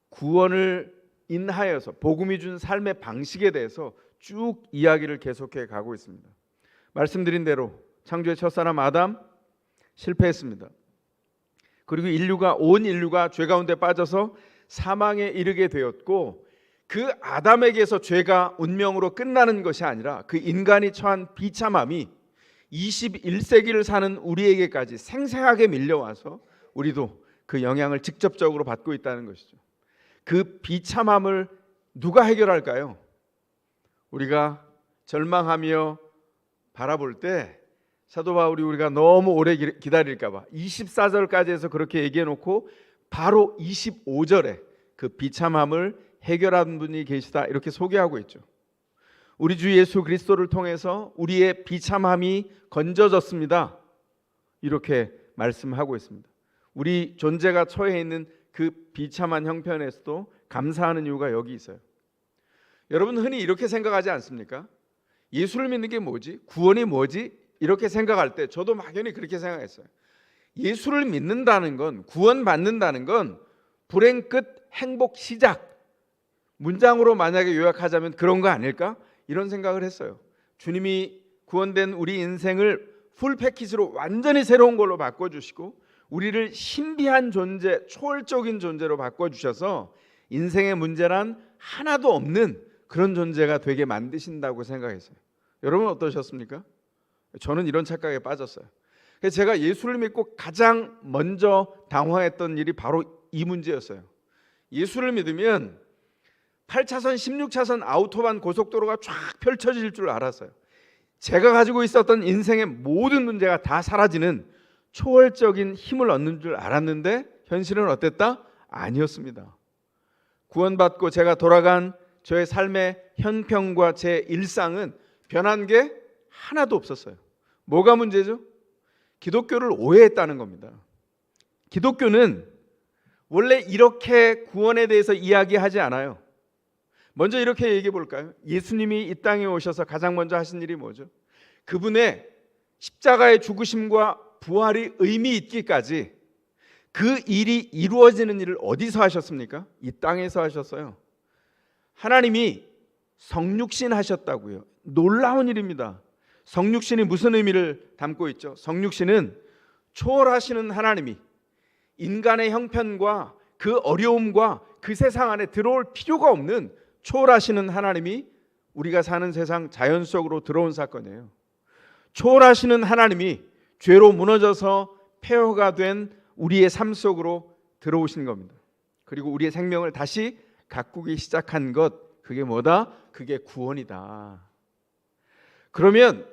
구원을 인하여서 복음이 준 삶의 방식에 대해서 쭉 이야기를 계속해 가고 있습니다. 말씀드린 대로 창조의 첫사람 아담 실패했습니다. 그리고 온 인류가 죄 가운데 빠져서 사망에 이르게 되었고, 그 아담에게서 죄가 운명으로 끝나는 것이 아니라 그 인간이 처한 비참함이 21세기를 사는 우리에게까지 생생하게 밀려와서 우리도 그 영향을 직접적으로 받고 있다는 것이죠. 그 비참함을 누가 해결할까요? 우리가 절망하며 바라볼 때 사도 바울이 우리가 너무 오래 기다릴까 봐 24절까지 해서 그렇게 얘기해 놓고 바로 25절에 그 비참함을 해결한 분이 계시다 이렇게 소개하고 있죠. 우리 주 예수 그리스도를 통해서 우리의 비참함이 건져졌습니다. 이렇게 말씀하고 있습니다. 우리 존재가 처해 있는 그 비참한 형편에서도 감사하는 이유가 여기 있어요. 여러분 흔히 이렇게 생각하지 않습니까? 예수를 믿는 게 뭐지? 구원이 뭐지? 이렇게 생각할 때 저도 막연히 그렇게 생각했어요. 예수를 믿는다는 건, 구원받는다는 건 불행 끝 행복 시작, 문장으로 만약에 요약하자면 그런 거 아닐까? 이런 생각을 했어요. 주님이 구원된 우리 인생을 풀 패키지로 완전히 새로운 걸로 바꿔주시고 우리를 신비한 존재, 초월적인 존재로 바꿔주셔서 인생의 문제란 하나도 없는 그런 존재가 되게 만드신다고 생각했어요. 여러분 어떠셨습니까? 저는 이런 착각에 빠졌어요. 그래서 제가 예수를 믿고 가장 먼저 당황했던 일이 바로 이 문제였어요. 예수를 믿으면 8차선, 16차선 아우토반 고속도로가 쫙 펼쳐질 줄 알았어요. 제가 가지고 있었던 인생의 모든 문제가 다 사라지는 초월적인 힘을 얻는 줄 알았는데 현실은 어땠다? 아니었습니다. 구원받고 제가 돌아간 저의 삶의 형편과 제 일상은 변한 게 하나도 없었어요. 뭐가 문제죠? 기독교를 오해했다는 겁니다. 기독교는 원래 이렇게 구원에 대해서 이야기하지 않아요. 먼저 이렇게 얘기해 볼까요? 예수님이 이 땅에 오셔서 가장 먼저 하신 일이 뭐죠? 그분의 십자가의 죽으심과 부활이 의미 있기까지 그 일이 이루어지는 일을 어디서 하셨습니까? 이 땅에서 하셨어요. 하나님이 성육신 하셨다고요. 놀라운 일입니다. 성육신이 무슨 의미를 담고 있죠? 성육신은 초월하시는 하나님이 인간의 형편과 그 어려움과 그 세상 안에 들어올 필요가 없는 초월하시는 하나님이 우리가 사는 세상 자연 속으로 들어온 사건이에요. 초월하시는 하나님이 죄로 무너져서 폐허가 된 우리의 삶 속으로 들어오신 겁니다. 그리고 우리의 생명을 다시 가꾸기 시작한 것, 그게 뭐다? 그게 구원이다. 그러면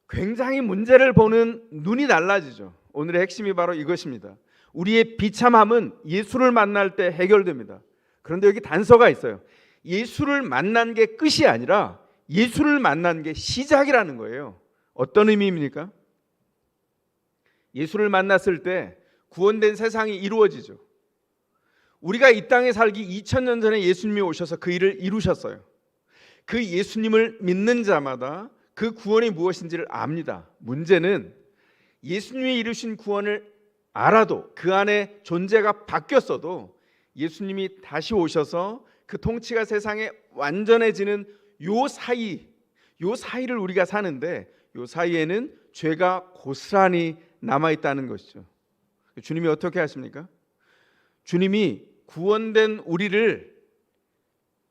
굉장히 문제를 보는 눈이 달라지죠. 오늘의 핵심이 바로 이것입니다. 우리의 비참함은 예수를 만날 때 해결됩니다. 그런데 여기 단서가 있어요. 예수를 만난 게 끝이 아니라 예수를 만난 게 시작이라는 거예요. 어떤 의미입니까? 예수를 만났을 때 구원된 세상이 이루어지죠. 우리가 이 땅에 살기 2000년 전에 예수님이 오셔서 그 일을 이루셨어요. 그 예수님을 믿는 자마다 그 구원이 무엇인지를 압니다. 문제는 예수님이 이루신 구원을 알아도 그 안에 존재가 바뀌었어도 예수님이 다시 오셔서 그 통치가 세상에 완전해지는 요 사이를 우리가 사는데, 요 사이에는 죄가 고스란히 남아있다는 것이죠. 주님이 어떻게 하십니까? 주님이 구원된 우리를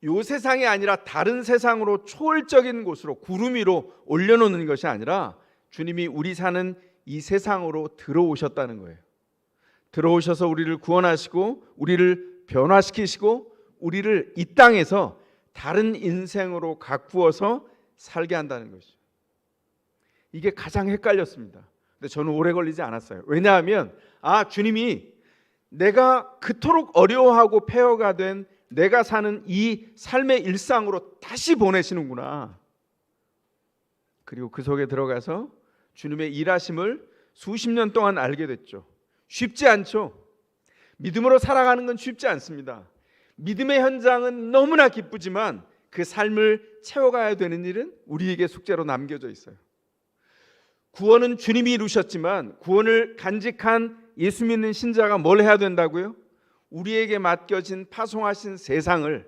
요 세상이 아니라 다른 세상으로, 초월적인 곳으로, 구름 위로 올려놓는 것이 아니라 주님이 우리 사는 이 세상으로 들어오셨다는 거예요. 들어오셔서 우리를 구원하시고 우리를 변화시키시고 우리를 이 땅에서 다른 인생으로 가꾸어서 살게 한다는 것이죠. 이게 가장 헷갈렸습니다. 근데 저는 오래 걸리지 않았어요. 왜냐하면 주님이 내가 그토록 어려워하고 폐허가 된 내가 사는 이 삶의 일상으로 다시 보내시는구나. 그리고 그 속에 들어가서 주님의 일하심을 수십 년 동안 알게 됐죠. 쉽지 않죠. 믿음으로 살아가는 건 쉽지 않습니다. 믿음의 현장은 너무나 기쁘지만 그 삶을 채워가야 되는 일은 우리에게 숙제로 남겨져 있어요. 구원은 주님이 이루셨지만 구원을 간직한 예수 믿는 신자가 뭘 해야 된다고요? 우리에게 맡겨진 파송하신 세상을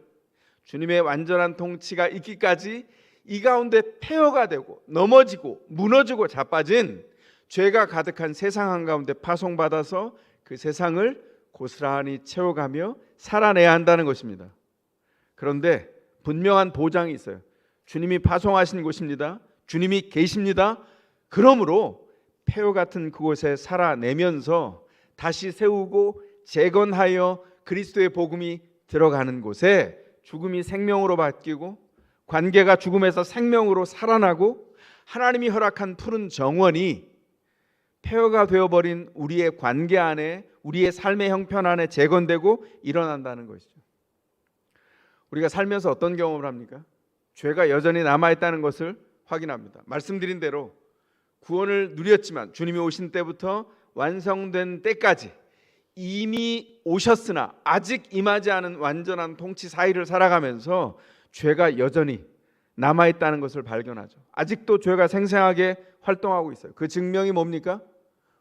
주님의 완전한 통치가 있기까지 이 가운데 폐허가 되고 넘어지고 무너지고 자빠진 죄가 가득한 세상 한가운데 파송받아서 그 세상을 고스란히 채워가며 살아내야 한다는 것입니다. 그런데 분명한 보장이 있어요. 주님이 파송하신 곳입니다. 주님이 계십니다. 그러므로 폐허 같은 그곳에 살아내면서 다시 세우고 재건하여 그리스도의 복음이 들어가는 곳에 죽음이 생명으로 바뀌고 관계가 죽음에서 생명으로 살아나고 하나님이 허락한 푸른 정원이 폐허가 되어버린 우리의 관계 안에, 우리의 삶의 형편 안에 재건되고 일어난다는 것이죠. 우리가 살면서 어떤 경험을 합니까? 죄가 여전히 남아있다는 것을 확인합니다. 말씀드린 대로 구원을 누렸지만 주님이 오신 때부터 완성된 때까지 이미 오셨으나 아직 임하지 않은 완전한 통치 사이를 살아가면서 죄가 여전히 남아있다는 것을 발견하죠. 아직도 죄가 생생하게 활동하고 있어요. 그 증명이 뭡니까?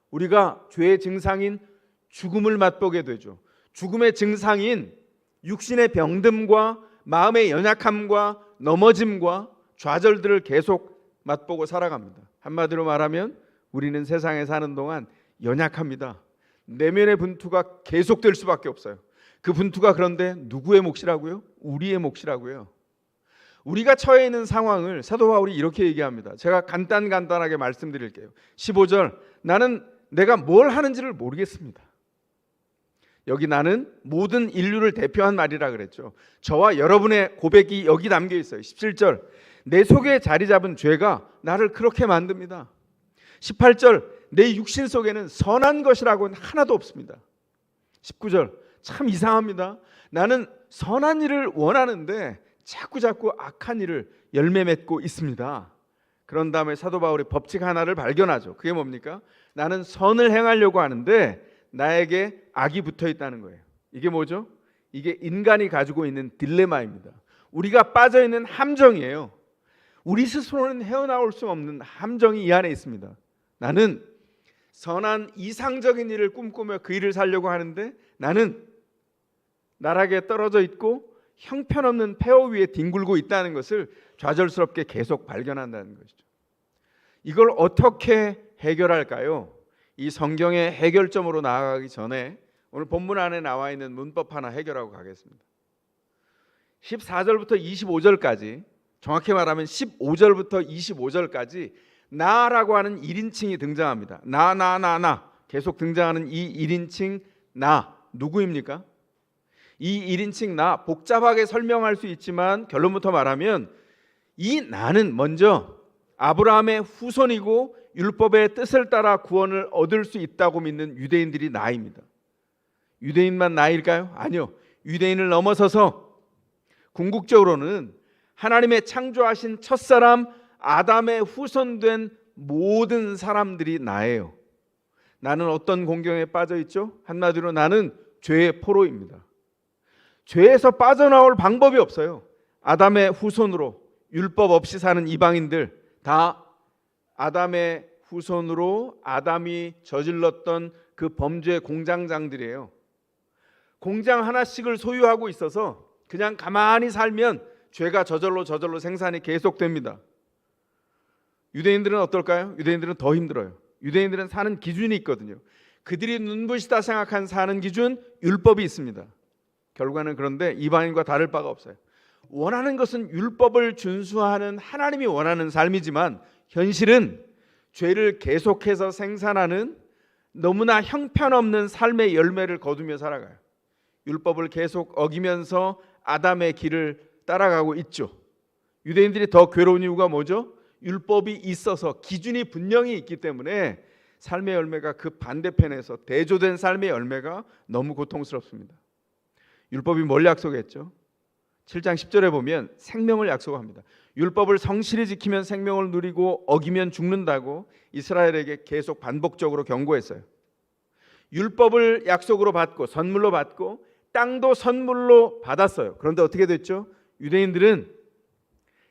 우리가 죄의 증상인 죽음을 맛보게 되죠. 죽음의 증상인 육신의 병듦과 마음의 연약함과 넘어짐과 좌절들을 계속 맛보고 살아갑니다. 한마디로 말하면 우리는 세상에 사는 동안 연약합니다. 내면의 분투가 계속될 수밖에 없어요. 그 분투가 그런데 누구의 몫이라고요? 우리의 몫이라고요. 우리가 처해 있는 상황을 사도 바울이 이렇게 얘기합니다. 제가 간단하게 말씀드릴게요. 15절, 나는 내가 뭘 하는지를 모르겠습니다. 여기 나는 모든 인류를 대표한 말이라 그랬죠. 저와 여러분의 고백이 여기 담겨 있어요. 17절, 내 속에 자리 잡은 죄가 나를 그렇게 만듭니다. 18절, 내 육신 속에는 선한 것이라고는 하나도 없습니다. 19절, 참 이상합니다. 나는 선한 일을 원하는데 자꾸 악한 일을 열매 맺고 있습니다. 그런 다음에 사도 바울이 법칙 하나를 발견하죠. 그게 뭡니까? 나는 선을 행하려고 하는데 나에게 악이 붙어 있다는 거예요. 이게 뭐죠? 이게 인간이 가지고 있는 딜레마입니다. 우리가 빠져 있는 함정이에요. 우리 스스로는 헤어나올 수 없는 함정이 이 안에 있습니다. 나는 선한 이상적인 일을 꿈꾸며 그 일을 살려고 하는데 나는 나락에 떨어져 있고 형편없는 폐허 위에 뒹굴고 있다는 것을 좌절스럽게 계속 발견한다는 것이죠. 이걸 어떻게 해결할까요? 이 성경의 해결점으로 나아가기 전에 오늘 본문 안에 나와 있는 문법 하나 해결하고 가겠습니다. 14절부터 25절까지, 정확히 말하면 15절부터 25절까지 나라고 하는 1인칭이 등장합니다. 나 계속 등장하는 이 1인칭 나 누구입니까? 이 1인칭 나 복잡하게 설명할 수 있지만 결론부터 말하면 이 나는 먼저 아브라함의 후손이고 율법의 뜻을 따라 구원을 얻을 수 있다고 믿는 유대인들이 나입니다. 유대인만 나일까요? 아니요. 유대인을 넘어서서 궁극적으로는 하나님의 창조하신 첫사람 아담의 후손된 모든 사람들이 나예요. 나는 어떤 공경에 빠져 있죠? 한마디로 나는 죄의 포로입니다. 죄에서 빠져나올 방법이 없어요. 아담의 후손으로 율법 없이 사는 이방인들 다 아담의 후손으로 아담이 저질렀던 그 범죄의 공장장들이에요. 공장 하나씩을 소유하고 있어서 그냥 가만히 살면 죄가 저절로 생산이 계속됩니다. 유대인들은 어떨까요? 유대인들은 더 힘들어요. 유대인들은 사는 기준이 있거든요. 그들이 눈부시다 생각한 사는 기준, 율법이 있습니다. 결과는 그런데 이방인과 다를 바가 없어요. 원하는 것은 율법을 준수하는 하나님이 원하는 삶이지만 현실은 죄를 계속해서 생산하는 너무나 형편없는 삶의 열매를 거두며 살아가요. 율법을 계속 어기면서 아담의 길을 따라가고 있죠. 유대인들이 더 괴로운 이유가 뭐죠? 율법이 있어서 기준이 분명히 있기 때문에 삶의 열매가 그 반대편에서 대조된 삶의 열매가 너무 고통스럽습니다. 율법이 뭘 약속했죠? 7장 10절에 보면 생명을 약속합니다. 율법을 성실히 지키면 생명을 누리고 어기면 죽는다고 이스라엘에게 계속 반복적으로 경고했어요. 율법을 약속으로 받고 선물로 받고 땅도 선물로 받았어요. 그런데 어떻게 됐죠? 유대인들은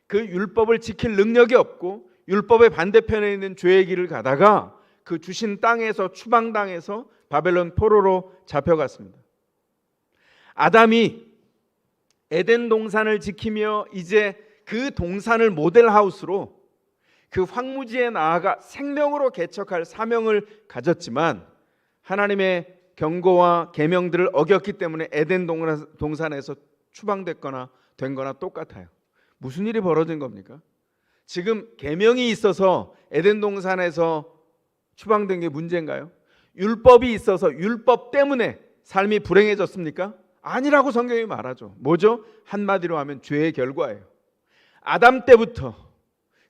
그 율법을 지킬 능력이 없고 율법의 반대편에 있는 죄의 길을 가다가 그 주신 땅에서 추방당해서 바벨론 포로로 잡혀갔습니다. 아담이 에덴 동산을 지키며 이제 그 동산을 모델하우스로 그 황무지에 나아가 생명으로 개척할 사명을 가졌지만 하나님의 경고와 계명들을 어겼기 때문에 에덴 동산에서 추방됐거나 된 거나 똑같아요. 무슨 일이 벌어진 겁니까? 지금 계명이 있어서 에덴 동산에서 추방된 게 문제인가요? 율법이 있어서 율법 때문에 삶이 불행해졌습니까? 아니라고 성경이 말하죠. 뭐죠? 한마디로 하면 죄의 결과예요. 아담 때부터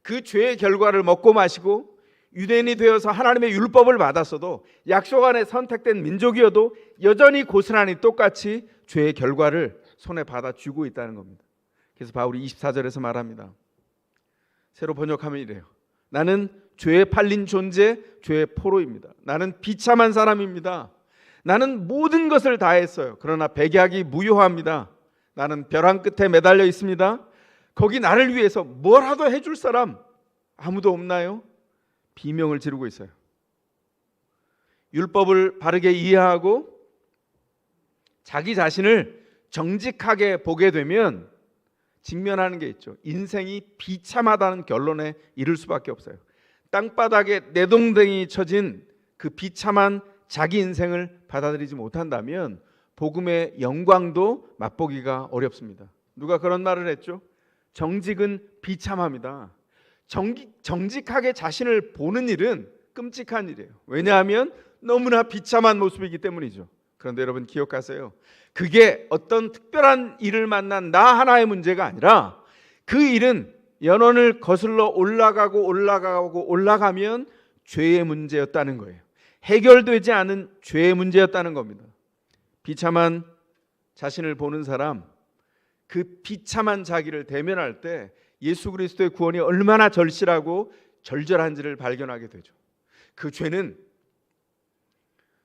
그 죄의 결과를 먹고 마시고 유대인이 되어서 하나님의 율법을 받았어도 약속 안에 선택된 민족이어도 여전히 고스란히 똑같이 죄의 결과를 손에 받아 쥐고 있다는 겁니다. 그래서 바울이 24절에서 말합니다. 새로 번역하면 이래요. 나는 죄에 팔린 존재, 죄의 포로입니다. 나는 비참한 사람입니다. 나는 모든 것을 다했어요. 그러나 백약이 무효합니다. 나는 벼랑 끝에 매달려 있습니다. 거기 나를 위해서 뭐라도 해줄 사람 아무도 없나요? 비명을 지르고 있어요. 율법을 바르게 이해하고 자기 자신을 정직하게 보게 되면 직면하는 게 있죠. 인생이 비참하다는 결론에 이를 수밖에 없어요. 땅바닥에 내동댕이 쳐진 그 비참한 자기 인생을 받아들이지 못한다면 복음의 영광도 맛보기가 어렵습니다. 누가 그런 말을 했죠? 정직은 비참합니다. 정직하게 자신을 보는 일은 끔찍한 일이에요. 왜냐하면 너무나 비참한 모습이기 때문이죠. 그런데 여러분 기억하세요. 그게 어떤 특별한 일을 만난 나 하나의 문제가 아니라 그 일은 연원을 거슬러 올라가면 죄의 문제였다는 거예요. 해결되지 않은 죄의 문제였다는 겁니다. 비참한 자신을 보는 사람, 그 비참한 자기를 대면할 때 예수 그리스도의 구원이 얼마나 절실하고 절절한지를 발견하게 되죠. 그 죄는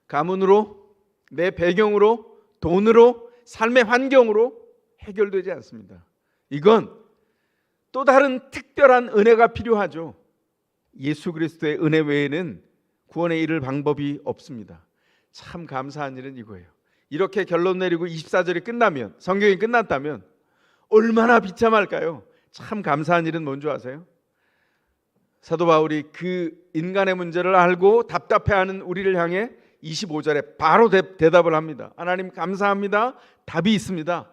가문으로, 내 배경으로, 돈으로, 삶의 환경으로 해결되지 않습니다. 이건 또 다른 특별한 은혜가 필요하죠. 예수 그리스도의 은혜 외에는 구원에 이를 방법이 없습니다. 참 감사한 일은 이거예요. 이렇게 결론 내리고 24절이 끝나면, 성경이 끝났다면 얼마나 비참할까요? 참 감사한 일은 뭔지 아세요? 사도 바울이 그 인간의 문제를 알고 답답해하는 우리를 향해 25절에 바로 대답을 합니다. 하나님 감사합니다. 답이 있습니다.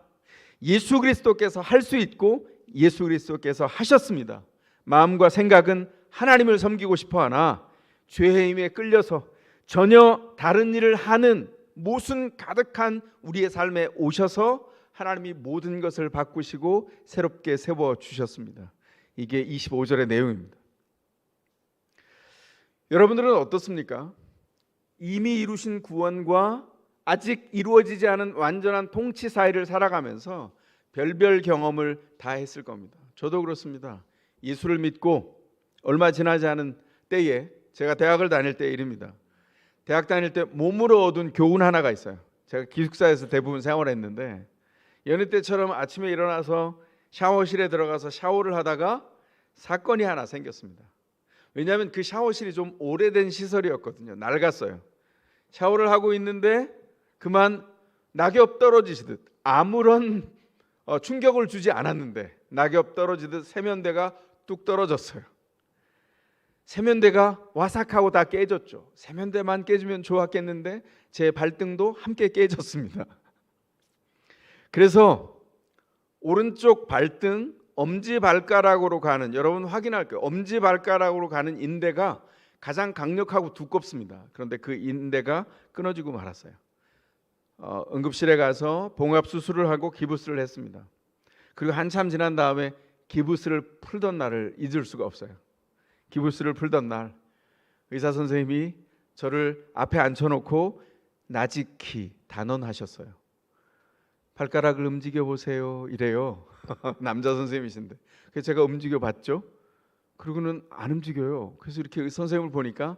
예수 그리스도께서 할 수 있고 예수 그리스도께서 하셨습니다. 마음과 생각은 하나님을 섬기고 싶어 하나 죄의 힘에 끌려서 전혀 다른 일을 하는 모순 가득한 우리의 삶에 오셔서 하나님이 모든 것을 바꾸시고 새롭게 세워 주셨습니다. 이게 25절의 내용입니다. 여러분들은 어떻습니까? 이미 이루신 구원과 아직 이루어지지 않은 완전한 통치 사이를 살아가면서 별별 경험을 다 했을 겁니다. 저도 그렇습니다. 예수를 믿고 얼마 지나지 않은 때에, 제가 대학을 다닐 때 일입니다. 대학 다닐 때 몸으로 얻은 교훈 하나가 있어요. 제가 기숙사에서 대부분 생활했는데 여느 때처럼 아침에 일어나서 샤워실에 들어가서 샤워를 하다가 사건이 하나 생겼습니다. 왜냐하면 그 샤워실이 좀 오래된 시설이었거든요. 낡았어요. 샤워를 하고 있는데 그만 낙엽 떨어지시듯, 아무런 충격을 주지 않았는데 낙엽 떨어지듯 세면대가 뚝 떨어졌어요. 세면대가 와삭하고 다 깨졌죠. 세면대만 깨지면 좋았겠는데 제 발등도 함께 깨졌습니다. 그래서 오른쪽 발등 엄지발가락으로 가는, 여러분 확인할 거예요. 엄지발가락으로 가는 인대가 가장 강력하고 두껍습니다. 그런데 그 인대가 끊어지고 말았어요. 응급실에 가서 봉합 수술을 하고 기부스를 했습니다. 그리고 한참 지난 다음에 기부스를 풀던 날을 잊을 수가 없어요. 기부스를 풀던 날 의사 선생님이 저를 앞에 앉혀놓고 나지키 단언하셨어요. 발가락을 움직여 보세요 이래요. 남자 선생님이신데. 그래서 제가 움직여 봤죠. 그러고는 안 움직여요. 그래서 이렇게 선생님을 보니까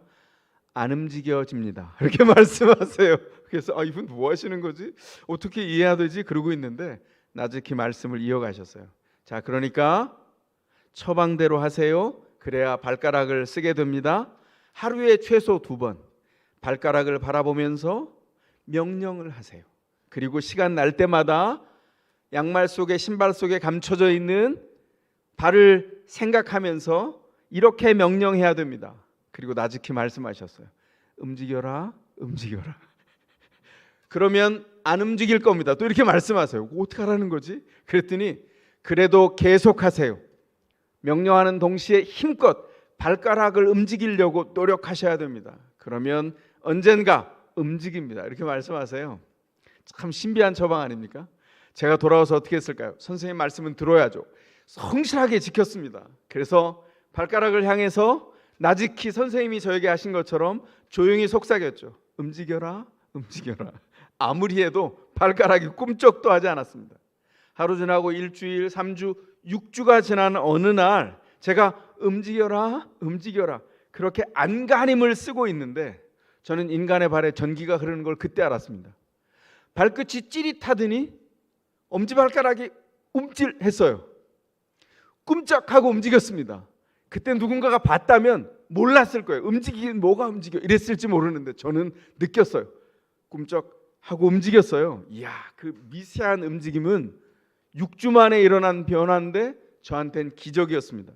안 움직여집니다 이렇게 말씀하세요. 그래서 이분 뭐 하시는 거지? 어떻게 이해해야 되지? 그러고 있는데 나지키 말씀을 이어가셨어요. 자, 그러니까 처방대로 하세요. 그래야 발가락을 쓰게 됩니다. 하루에 최소 2번 발가락을 바라보면서 명령을 하세요. 그리고 시간 날 때마다 양말 속에, 신발 속에 감춰져 있는 발을 생각하면서 이렇게 명령해야 됩니다. 그리고 나지키 말씀하셨어요. 움직여라, 움직여라. 그러면 안 움직일 겁니다. 또 이렇게 말씀하세요. 어떻게 하라는 거지? 그랬더니 그래도 계속하세요. 명령하는 동시에 힘껏 발가락을 움직이려고 노력하셔야 됩니다. 그러면 언젠가 움직입니다. 이렇게 말씀하세요. 참 신비한 처방 아닙니까? 제가 돌아와서 어떻게 했을까요? 선생님 말씀은 들어야죠. 성실하게 지켰습니다. 그래서 발가락을 향해서 나지키 선생님이 저에게 하신 것처럼 조용히 속삭였죠. 움직여라, 움직여라. 아무리 해도 발가락이 꿈쩍도 하지 않았습니다. 하루 지나고 일주일, 3주, 6주가 지난 어느 날 제가 움직여라, 움직여라 그렇게 안간힘을 쓰고 있는데 저는 인간의 발에 전기가 흐르는 걸 그때 알았습니다. 발끝이 찌릿하더니 엄지발가락이 움찔했어요. 끔찍하고 움직였습니다. 그때 누군가가 봤다면 몰랐을 거예요. 움직이긴 뭐가 움직여 이랬을지 모르는데 저는 느꼈어요. 꿈쩍하고 움직였어요. 이야, 그 미세한 움직임은 6주 만에 일어난 변화인데 저한테는 기적이었습니다.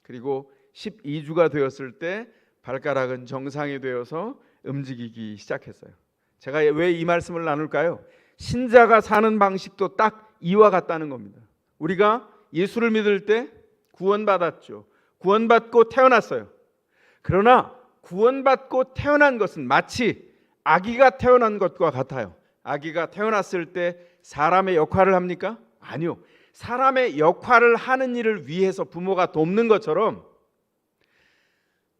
그리고 12주가 되었을 때 발가락은 정상이 되어서 움직이기 시작했어요. 제가 왜 이 말씀을 나눌까요? 신자가 사는 방식도 딱 이와 같다는 겁니다. 우리가 예수를 믿을 때 구원받았죠. 구원받고 태어났어요. 그러나 구원받고 태어난 것은 마치 아기가 태어난 것과 같아요. 아기가 태어났을 때 사람의 역할을 합니까? 아니요. 사람의 역할을 하는 일을 위해서 부모가 돕는 것처럼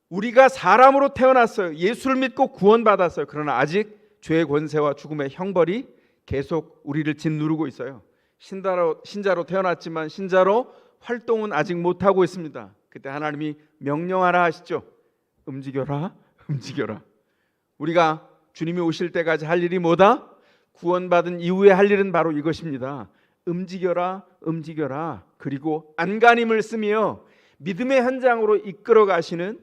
우리가 사람으로 태어났어요. 예수를 믿고 구원받았어요. 그러나 아직 죄의 권세와 죽음의 형벌이 계속 우리를 짓누르고 있어요. 신자로 태어났지만 신자로 활동은 아직 못하고 있습니다. 그때 하나님이 명령하라 하시죠. 움직여라, 움직여라. 우리가 주님이 오실 때까지 할 일이 뭐다? 구원받은 이후에 할 일은 바로 이것입니다. 움직여라, 움직여라. 그리고 안간힘을 쓰며 믿음의 현장으로 이끌어 가시는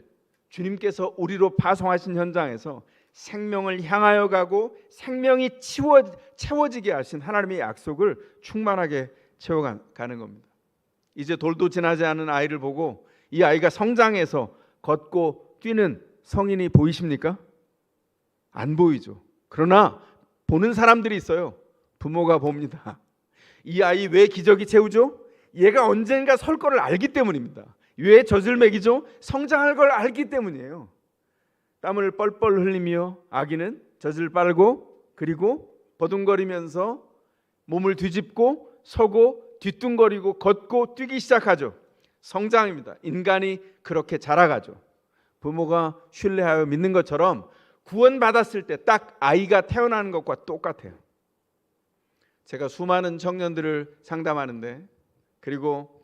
주님께서 우리로 파송하신 현장에서 생명을 향하여 가고 생명이 채워지게 하신 하나님의 약속을 충만하게 채워가는 겁니다. 이제 돌도 지나지 않은 아이를 보고 이 아이가 성장해서 걷고 뛰는 성인이 보이십니까? 안 보이죠. 그러나 보는 사람들이 있어요. 부모가 봅니다. 이 아이 왜 기저귀 채우죠? 얘가 언젠가 설 거를 알기 때문입니다. 왜 젖을 먹이죠? 성장할 걸 알기 때문이에요. 땀을 뻘뻘 흘리며 아기는 젖을 빨고 그리고 버둥거리면서 몸을 뒤집고 서고 뒤뚱거리고 걷고 뛰기 시작하죠. 성장입니다. 인간이 그렇게 자라가죠. 부모가 신뢰하여 믿는 것처럼 구원받았을 때 딱 아이가 태어나는 것과 똑같아요. 제가 수많은 청년들을 상담하는데, 그리고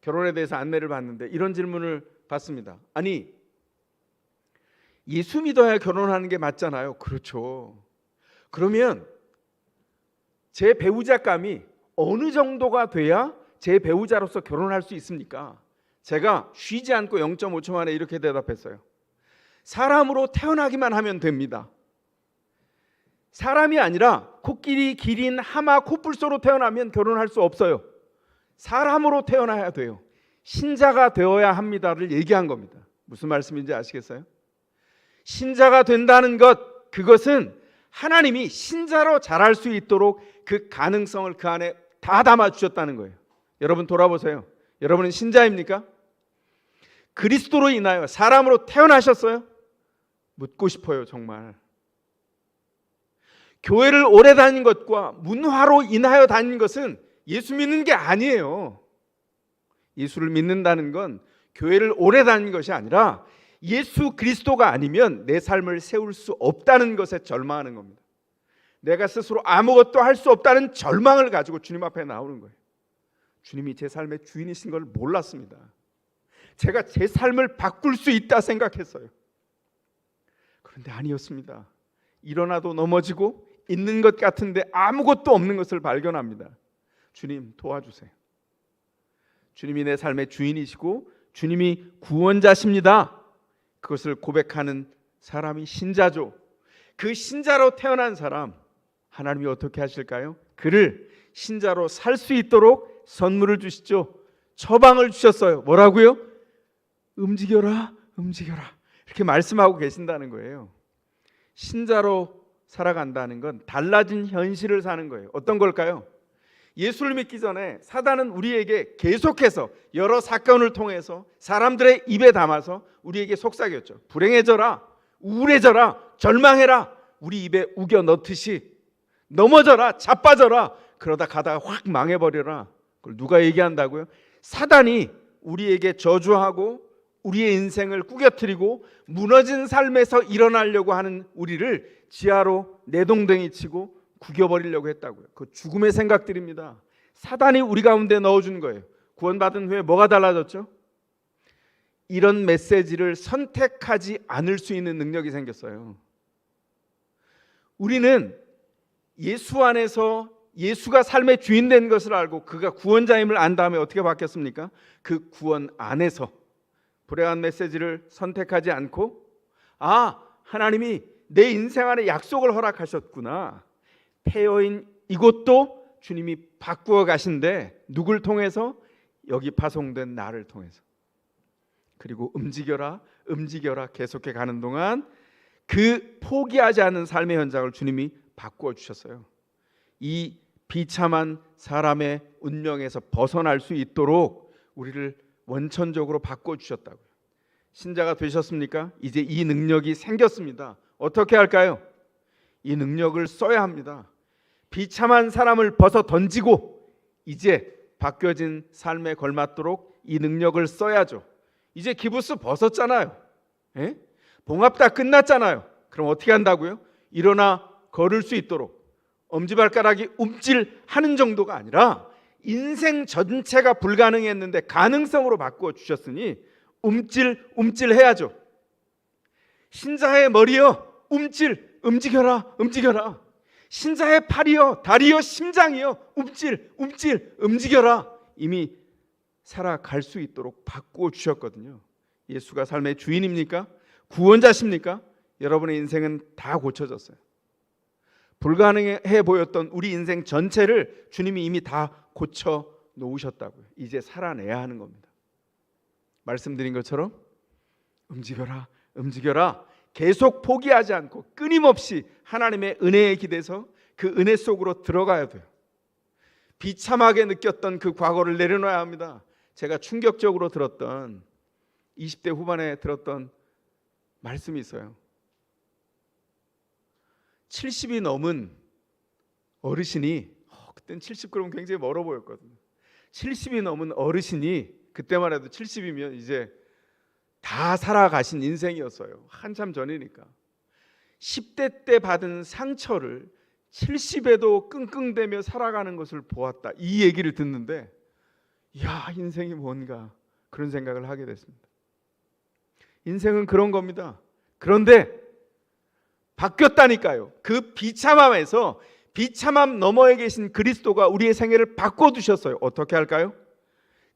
결혼에 대해서 안내를 받는데 이런 질문을 받습니다. 아니, 예수 믿어야 결혼하는 게 맞잖아요. 그렇죠. 그러면 제 배우자감이 어느 정도가 돼야 제 배우자로서 결혼할 수 있습니까? 제가 쉬지 않고 0.5초 만에 이렇게 대답했어요. 사람으로 태어나기만 하면 됩니다. 사람이 아니라 코끼리, 기린, 하마, 코뿔소로 태어나면 결혼할 수 없어요. 사람으로 태어나야 돼요. 신자가 되어야 합니다를 얘기한 겁니다. 무슨 말씀인지 아시겠어요? 신자가 된다는 것, 그것은 하나님이 신자로 자랄 수 있도록 그 가능성을 그 안에 다 담아주셨다는 거예요. 여러분 돌아보세요. 여러분은 신자입니까? 그리스도로 인하여 사람으로 태어나셨어요? 묻고 싶어요, 정말. 교회를 오래 다닌 것과 문화로 인하여 다닌 것은 예수 믿는 게 아니에요. 예수를 믿는다는 건 교회를 오래 다닌 것이 아니라 예수 그리스도가 아니면 내 삶을 세울 수 없다는 것에 절망하는 겁니다. 내가 스스로 아무것도 할 수 없다는 절망을 가지고 주님 앞에 나오는 거예요. 주님이 제 삶의 주인이신 걸 몰랐습니다. 제가 제 삶을 바꿀 수 있다 생각했어요. 그런데 아니었습니다. 일어나도 넘어지고 있는 것 같은데 아무것도 없는 것을 발견합니다. 주님 도와주세요. 주님이 내 삶의 주인이시고 주님이 구원자십니다. 그것을 고백하는 사람이 신자죠. 그 신자로 태어난 사람, 하나님이 어떻게 하실까요? 그를 신자로 살 수 있도록 선물을 주시죠. 처방을 주셨어요. 뭐라고요? 움직여라, 움직여라. 이렇게 말씀하고 계신다는 거예요. 신자로 살아간다는 건 달라진 현실을 사는 거예요. 어떤 걸까요? 예수를 믿기 전에 사단은 우리에게 계속해서 여러 사건을 통해서 사람들의 입에 담아서 우리에게 속삭였죠. 불행해져라, 우울해져라, 절망해라. 우리 입에 우겨 넣듯이 넘어져라, 자빠져라. 그러다 가다가 확 망해버려라. 그걸 누가 얘기한다고요? 사단이 우리에게 저주하고 우리의 인생을 꾸겨뜨리고 무너진 삶에서 일어나려고 하는 우리를 지하로 내동댕이 치고 구겨버리려고 했다고요. 그 죽음의 생각들입니다. 사단이 우리 가운데 넣어준 거예요. 구원받은 후에 뭐가 달라졌죠? 이런 메시지를 선택하지 않을 수 있는 능력이 생겼어요. 우리는 예수 안에서 예수가 삶의 주인 된 것을 알고 그가 구원자임을 안 다음에 어떻게 바뀌었습니까? 그 구원 안에서 불행한 메시지를 선택하지 않고, 아, 하나님이 내 인생 안에 약속을 허락하셨구나. 폐허인 이곳도 주님이 바꾸어 가신데 누굴 통해서? 여기 파송된 나를 통해서. 그리고 움직여라, 움직여라 계속해 가는 동안 그 포기하지 않는 삶의 현장을 주님이 바꾸어 주셨어요. 이 비참한 사람의 운명에서 벗어날 수 있도록 우리를 원천적으로 바꿔 주셨다고요. 신자가 되셨습니까? 이제 이 능력이 생겼습니다. 어떻게 할까요? 이 능력을 써야 합니다. 비참한 사람을 벗어 던지고 이제 바뀌어진 삶에 걸맞도록 이 능력을 써야죠. 이제 기부스 벗었잖아요. 예? 봉합 다 끝났잖아요. 그럼 어떻게 한다고요? 일어나 걸을 수 있도록 엄지발가락이 움찔하는 정도가 아니라 인생 전체가 불가능했는데 가능성으로 바꾸어 주셨으니 움찔해야죠. 신자의 머리여 움직여라, 움직여라. 신자의 팔이여, 다리여, 심장이여 움직여라. 이미 살아갈 수 있도록 바꾸어 주셨거든요. 예수가 삶의 주인입니까? 구원자십니까? 여러분의 인생은 다 고쳐졌어요. 불가능해 보였던 우리 인생 전체를 주님이 이미 다 고쳐 놓으셨다고요. 이제 살아내야 하는 겁니다. 말씀드린 것처럼 움직여라, 움직여라. 계속 포기하지 않고 끊임없이 하나님의 은혜에 기대서 그 은혜 속으로 들어가야 돼요. 비참하게 느꼈던 그 과거를 내려놔야 합니다. 제가 충격적으로 들었던 20대 후반에 들었던 말씀이 있어요. 70이 넘은 어르신이 그땐 70 그러면 굉장히 멀어 보였거든요. 70이 넘은 어르신이 그때만 해도 70이면 이제 다 살아가신 인생이었어요. 한참 전이니까. 10대 때 받은 상처를 70에도 끙끙대며 살아가는 것을 보았다. 이 얘기를 듣는데 야, 인생이 뭔가 그런 생각을 하게 됐습니다. 인생은 그런 겁니다. 그런데 바뀌었다니까요. 그 비참함에서 비참함 너머에 계신 그리스도가 우리의 생애를 바꿔두셨어요. 어떻게 할까요?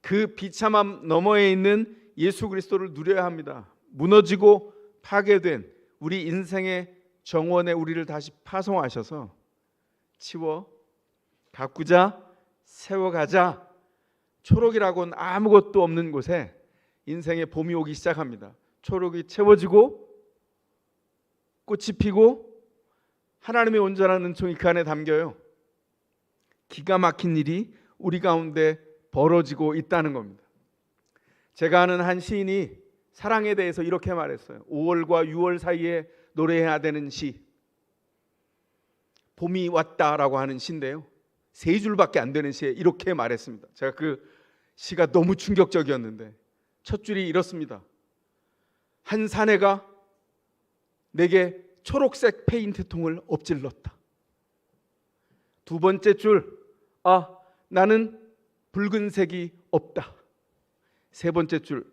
그 비참함 너머에 있는 예수 그리스도를 누려야 합니다. 무너지고 파괴된 우리 인생의 정원에 우리를 다시 파송하셔서 치워 가꾸자, 세워가자. 초록이라고는 아무것도 없는 곳에 인생의 봄이 오기 시작합니다. 초록이 채워지고 꽃이 피고 하나님의 온전한 은총이 그 안에 담겨요. 기가 막힌 일이 우리 가운데 벌어지고 있다는 겁니다. 제가 아는 한 시인이 사랑에 대해서 이렇게 말했어요. 5월과 6월 사이에 노래해야 되는 시, 봄이 왔다라고 하는 시인데요, 3줄밖에 안 되는 시에 이렇게 말했습니다. 제가 그 시가 너무 충격적이었는데 첫 줄이 이렇습니다. 한 사내가 내게 초록색 페인트통을 엎질렀다. 두 번째 줄, 나는 붉은색이 없다. 세 번째 줄,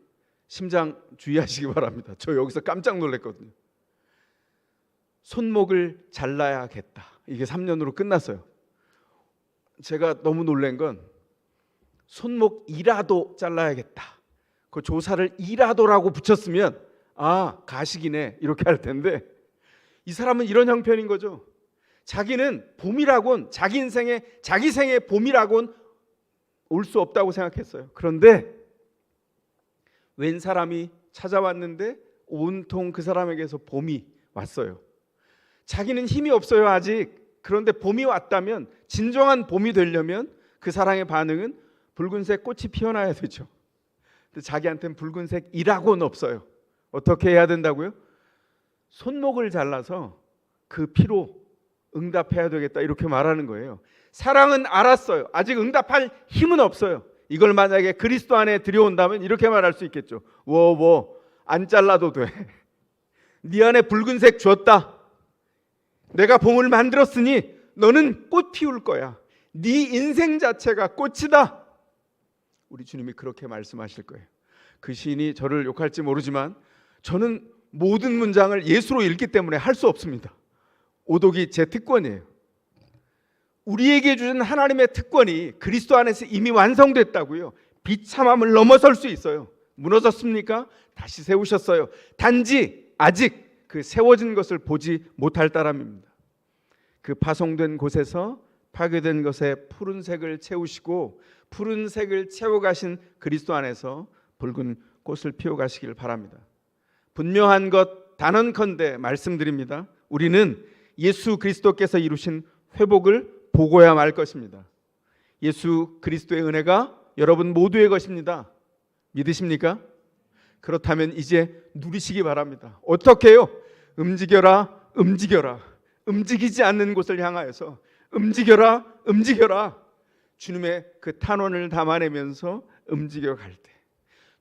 심장 주의하시기 바랍니다. 저 여기서 깜짝 놀랐거든요. 손목을 잘라야겠다. 이게 3년으로 끝났어요. 제가 너무 놀란 건 손목이라도 잘라야겠다. 그 조사를 이라도라고 붙였으면 가식이네 이렇게 할 텐데, 이 사람은 이런 형편인 거죠. 자기는 봄이라곤, 자기 인생에 자기 생의 봄이라곤 올 수 없다고 생각했어요. 그런데 웬 사람이 찾아왔는데 온통 그 사람에게서 봄이 왔어요. 자기는 힘이 없어요 아직. 그런데 봄이 왔다면, 진정한 봄이 되려면 그 사랑의 반응은 붉은색 꽃이 피어나야 되죠. 근데 자기한테는 붉은색이라고는 없어요. 어떻게 해야 된다고요? 손목을 잘라서 그 피로 응답해야 되겠다 이렇게 말하는 거예요. 사랑은 알았어요. 아직 응답할 힘은 없어요. 이걸 만약에 그리스도 안에 들여온다면 이렇게 말할 수 있겠죠. 안 잘라도 돼. 네 안에 붉은색 줬다. 내가 봄을 만들었으니 너는 꽃 피울 거야. 네 인생 자체가 꽃이다. 우리 주님이 그렇게 말씀하실 거예요. 그 시인이 저를 욕할지 모르지만 저는 모든 문장을 예수로 읽기 때문에 할 수 없습니다. 오독이 제 특권이에요. 우리에게 주신 하나님의 특권이 그리스도 안에서 이미 완성됐다고요. 비참함을 넘어설 수 있어요. 무너졌습니까? 다시 세우셨어요. 단지 아직 그 세워진 것을 보지 못할 따름입니다. 그 파송된 곳에서 파괴된 것에 푸른색을 채우시고 푸른색을 채워가신 그리스도 안에서 붉은 꽃을 피워가시길 바랍니다. 분명한 것 단언컨대 말씀드립니다. 우리는 예수 그리스도께서 이루신 회복을 보고야 말 것입니다. 예수 그리스도의 은혜가 여러분 모두의 것입니다. 믿으십니까? 그렇다면 이제 누리시기 바랍니다. 어떻게 해요? 움직여라, 움직여라. 움직이지 않는 곳을 향하여서 움직여라, 움직여라. 주님의 그 탄원을 담아내면서 움직여갈 때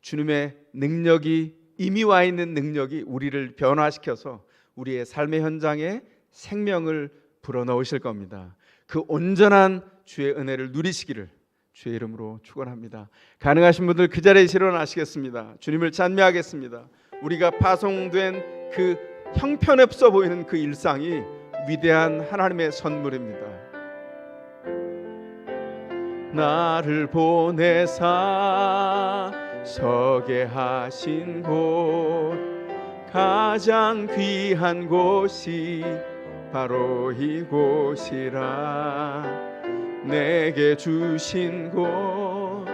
주님의 능력이, 이미 와 있는 능력이 우리를 변화시켜서 우리의 삶의 현장에 생명을 불어넣으실 겁니다. 그 온전한 주의 은혜를 누리시기를 주의 이름으로 축원합니다. 가능하신 분들 그 자리에 일어나시겠습니다. 주님을 찬미하겠습니다. 우리가 파송된 그 형편없어 보이는 그 일상이 위대한 하나님의 선물입니다. 나를 보내사 서게 하신 곳, 가장 귀한 곳이 바로 이곳이라. 내게 주신 곳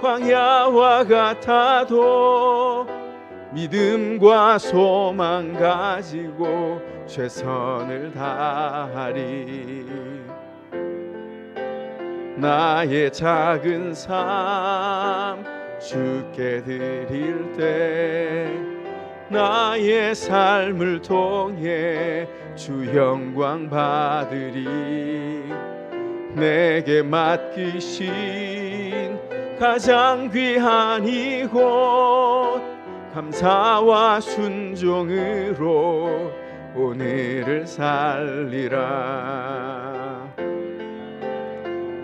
광야와 같아도 믿음과 소망 가지고 최선을 다하리. 나의 작은 삶 주께 드릴 때 나의 삶을 통해 주 영광 받으리. 내게 맡기신 가장 귀한 이곳 감사와 순종으로 오늘을 살리라.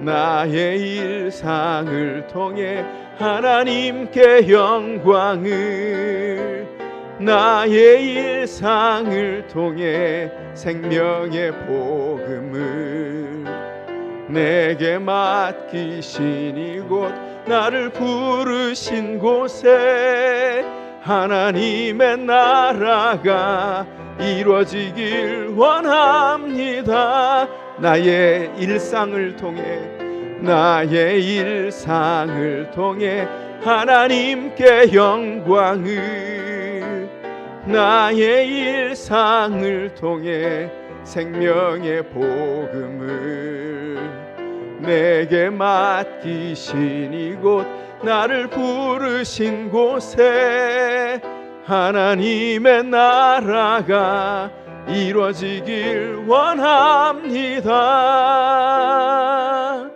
나의 일상을 통해 하나님께 영광을, 나의 일상을 통해 생명의 복음을, 내게 맡기신 이곳 나를 부르신 곳에 하나님의 나라가 이루어지길 원합니다. 나의 일상을 통해, 나의 일상을 통해 하나님께 영광을, 나의 일상을 통해 생명의 복음을, 내게 맡기신 이곳 나를 부르신 곳에 하나님의 나라가 이루어지길 원합니다.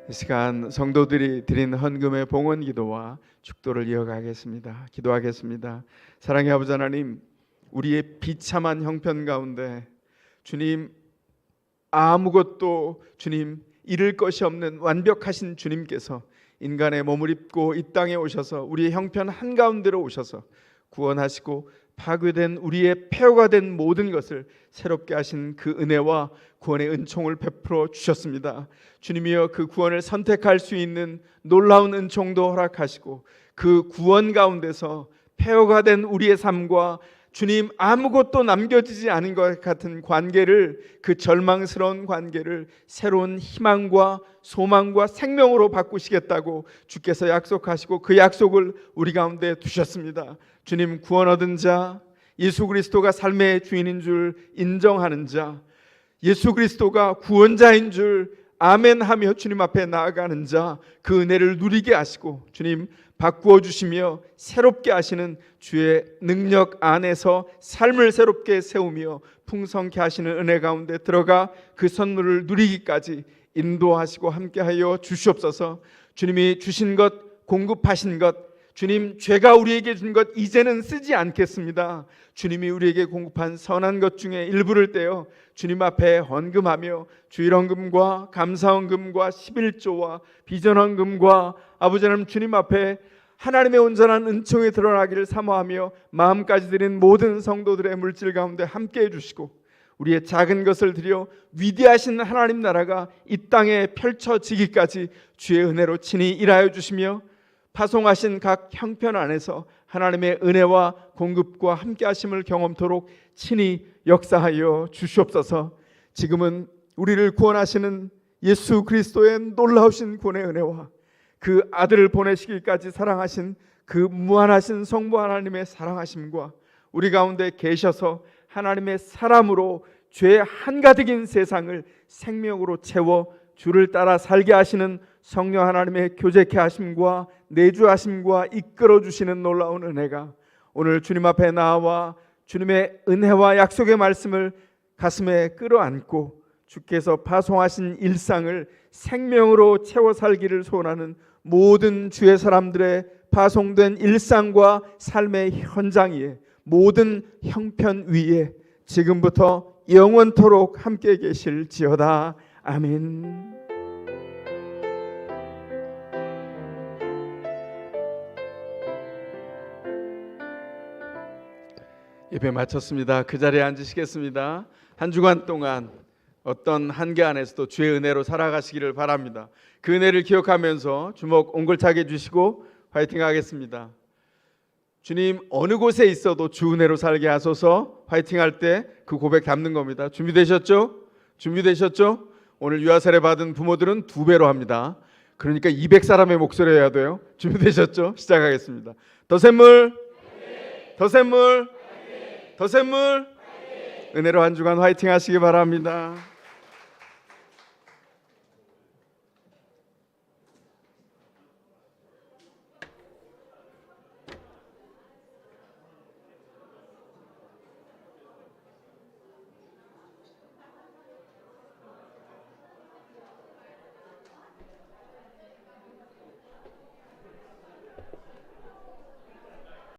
이 시간 성도들이 드린 헌금의 봉헌 기도와 축도를 이어가겠습니다. 기도하겠습니다. 사랑의 아버지 하나님, 우리의 비참한 형편 가운데 주님, 아무것도 주님 잃을 것이 없는 완벽하신 주님께서 인간의 몸을 입고 이 땅에 오셔서 우리의 형편 한가운데로 오셔서 구원하시고 파괴된 우리의 폐허가 된 모든 것을 새롭게 하신 그 은혜와 구원의 은총을 베풀어 주셨습니다. 주님이여, 그 구원을 선택할 수 있는 놀라운 은총도 허락하시고 그 구원 가운데서 폐허가 된 우리의 삶과 주님 아무것도 남겨지지 않은 것 같은 관계를, 그 절망스러운 관계를 새로운 희망과 소망과 생명으로 바꾸시겠다고 주께서 약속하시고 그 약속을 우리 가운데 두셨습니다. 주님, 구원 얻은 자, 예수 그리스도가 삶의 주인인 줄 인정하는 자, 예수 그리스도가 구원자인 줄 아멘하며 주님 앞에 나아가는 자, 그 은혜를 누리게 하시고 주님 바꾸어 주시며 새롭게 하시는 주의 능력 안에서 삶을 새롭게 세우며 풍성케 하시는 은혜 가운데 들어가 그 선물을 누리기까지 인도하시고 함께하여 주시옵소서. 주님이 주신 것, 공급하신 것, 주님 죄가 우리에게 준 것 이제는 쓰지 않겠습니다. 주님이 우리에게 공급한 선한 것 중에 일부를 떼어 주님 앞에 헌금하며 주일헌금과 감사헌금과 11조와 비전헌금과 아버지 하나님 주님 앞에 하나님의 온전한 은총이 드러나기를 사모하며 마음까지 드린 모든 성도들의 물질 가운데 함께해 주시고 우리의 작은 것을 드려 위대하신 하나님 나라가 이 땅에 펼쳐지기까지 주의 은혜로 친히 일하여 주시며 파송하신 각 형편 안에서 하나님의 은혜와 공급과 함께하심을 경험토록 친히 역사하여 주시옵소서. 지금은 우리를 구원하시는 예수 그리스도의 놀라우신 구원의 은혜와 그 아들을 보내시기까지 사랑하신 그 무한하신 성부 하나님의 사랑하심과 우리 가운데 계셔서 하나님의 사람으로 죄 한가득인 세상을 생명으로 채워 주를 따라 살게 하시는 성령 하나님의 교제케 하심과 내주하심과 이끌어 주시는 놀라운 은혜가 오늘 주님 앞에 나와 주님의 은혜와 약속의 말씀을 가슴에 끌어안고 주께서 파송하신 일상을 생명으로 채워 살기를 소원하는 모든 주의 사람들의 파송된 일상과 삶의 현장 위에, 모든 형편 위에 지금부터 영원토록 함께 계실지어다. 아멘. 예배 마쳤습니다. 그 자리에 앉으시겠습니다. 한 주간 동안 어떤 한계 안에서도 주의 은혜로 살아가시기를 바랍니다. 그 은혜를 기억하면서 주먹 옹골차게 주시고 화이팅 하겠습니다. 주님, 어느 곳에 있어도 주 은혜로 살게 하소서. 화이팅 할 때 그 고백 담는 겁니다. 준비되셨죠? 준비되셨죠? 오늘 유아세례 받은 부모들은 2배로 합니다. 그러니까 200사람의 목소리 해야 돼요. 준비되셨죠? 시작하겠습니다. 더 샘물, 더 샘물, 더 샘물. 은혜로 한 주간 화이팅 하시기 바랍니다.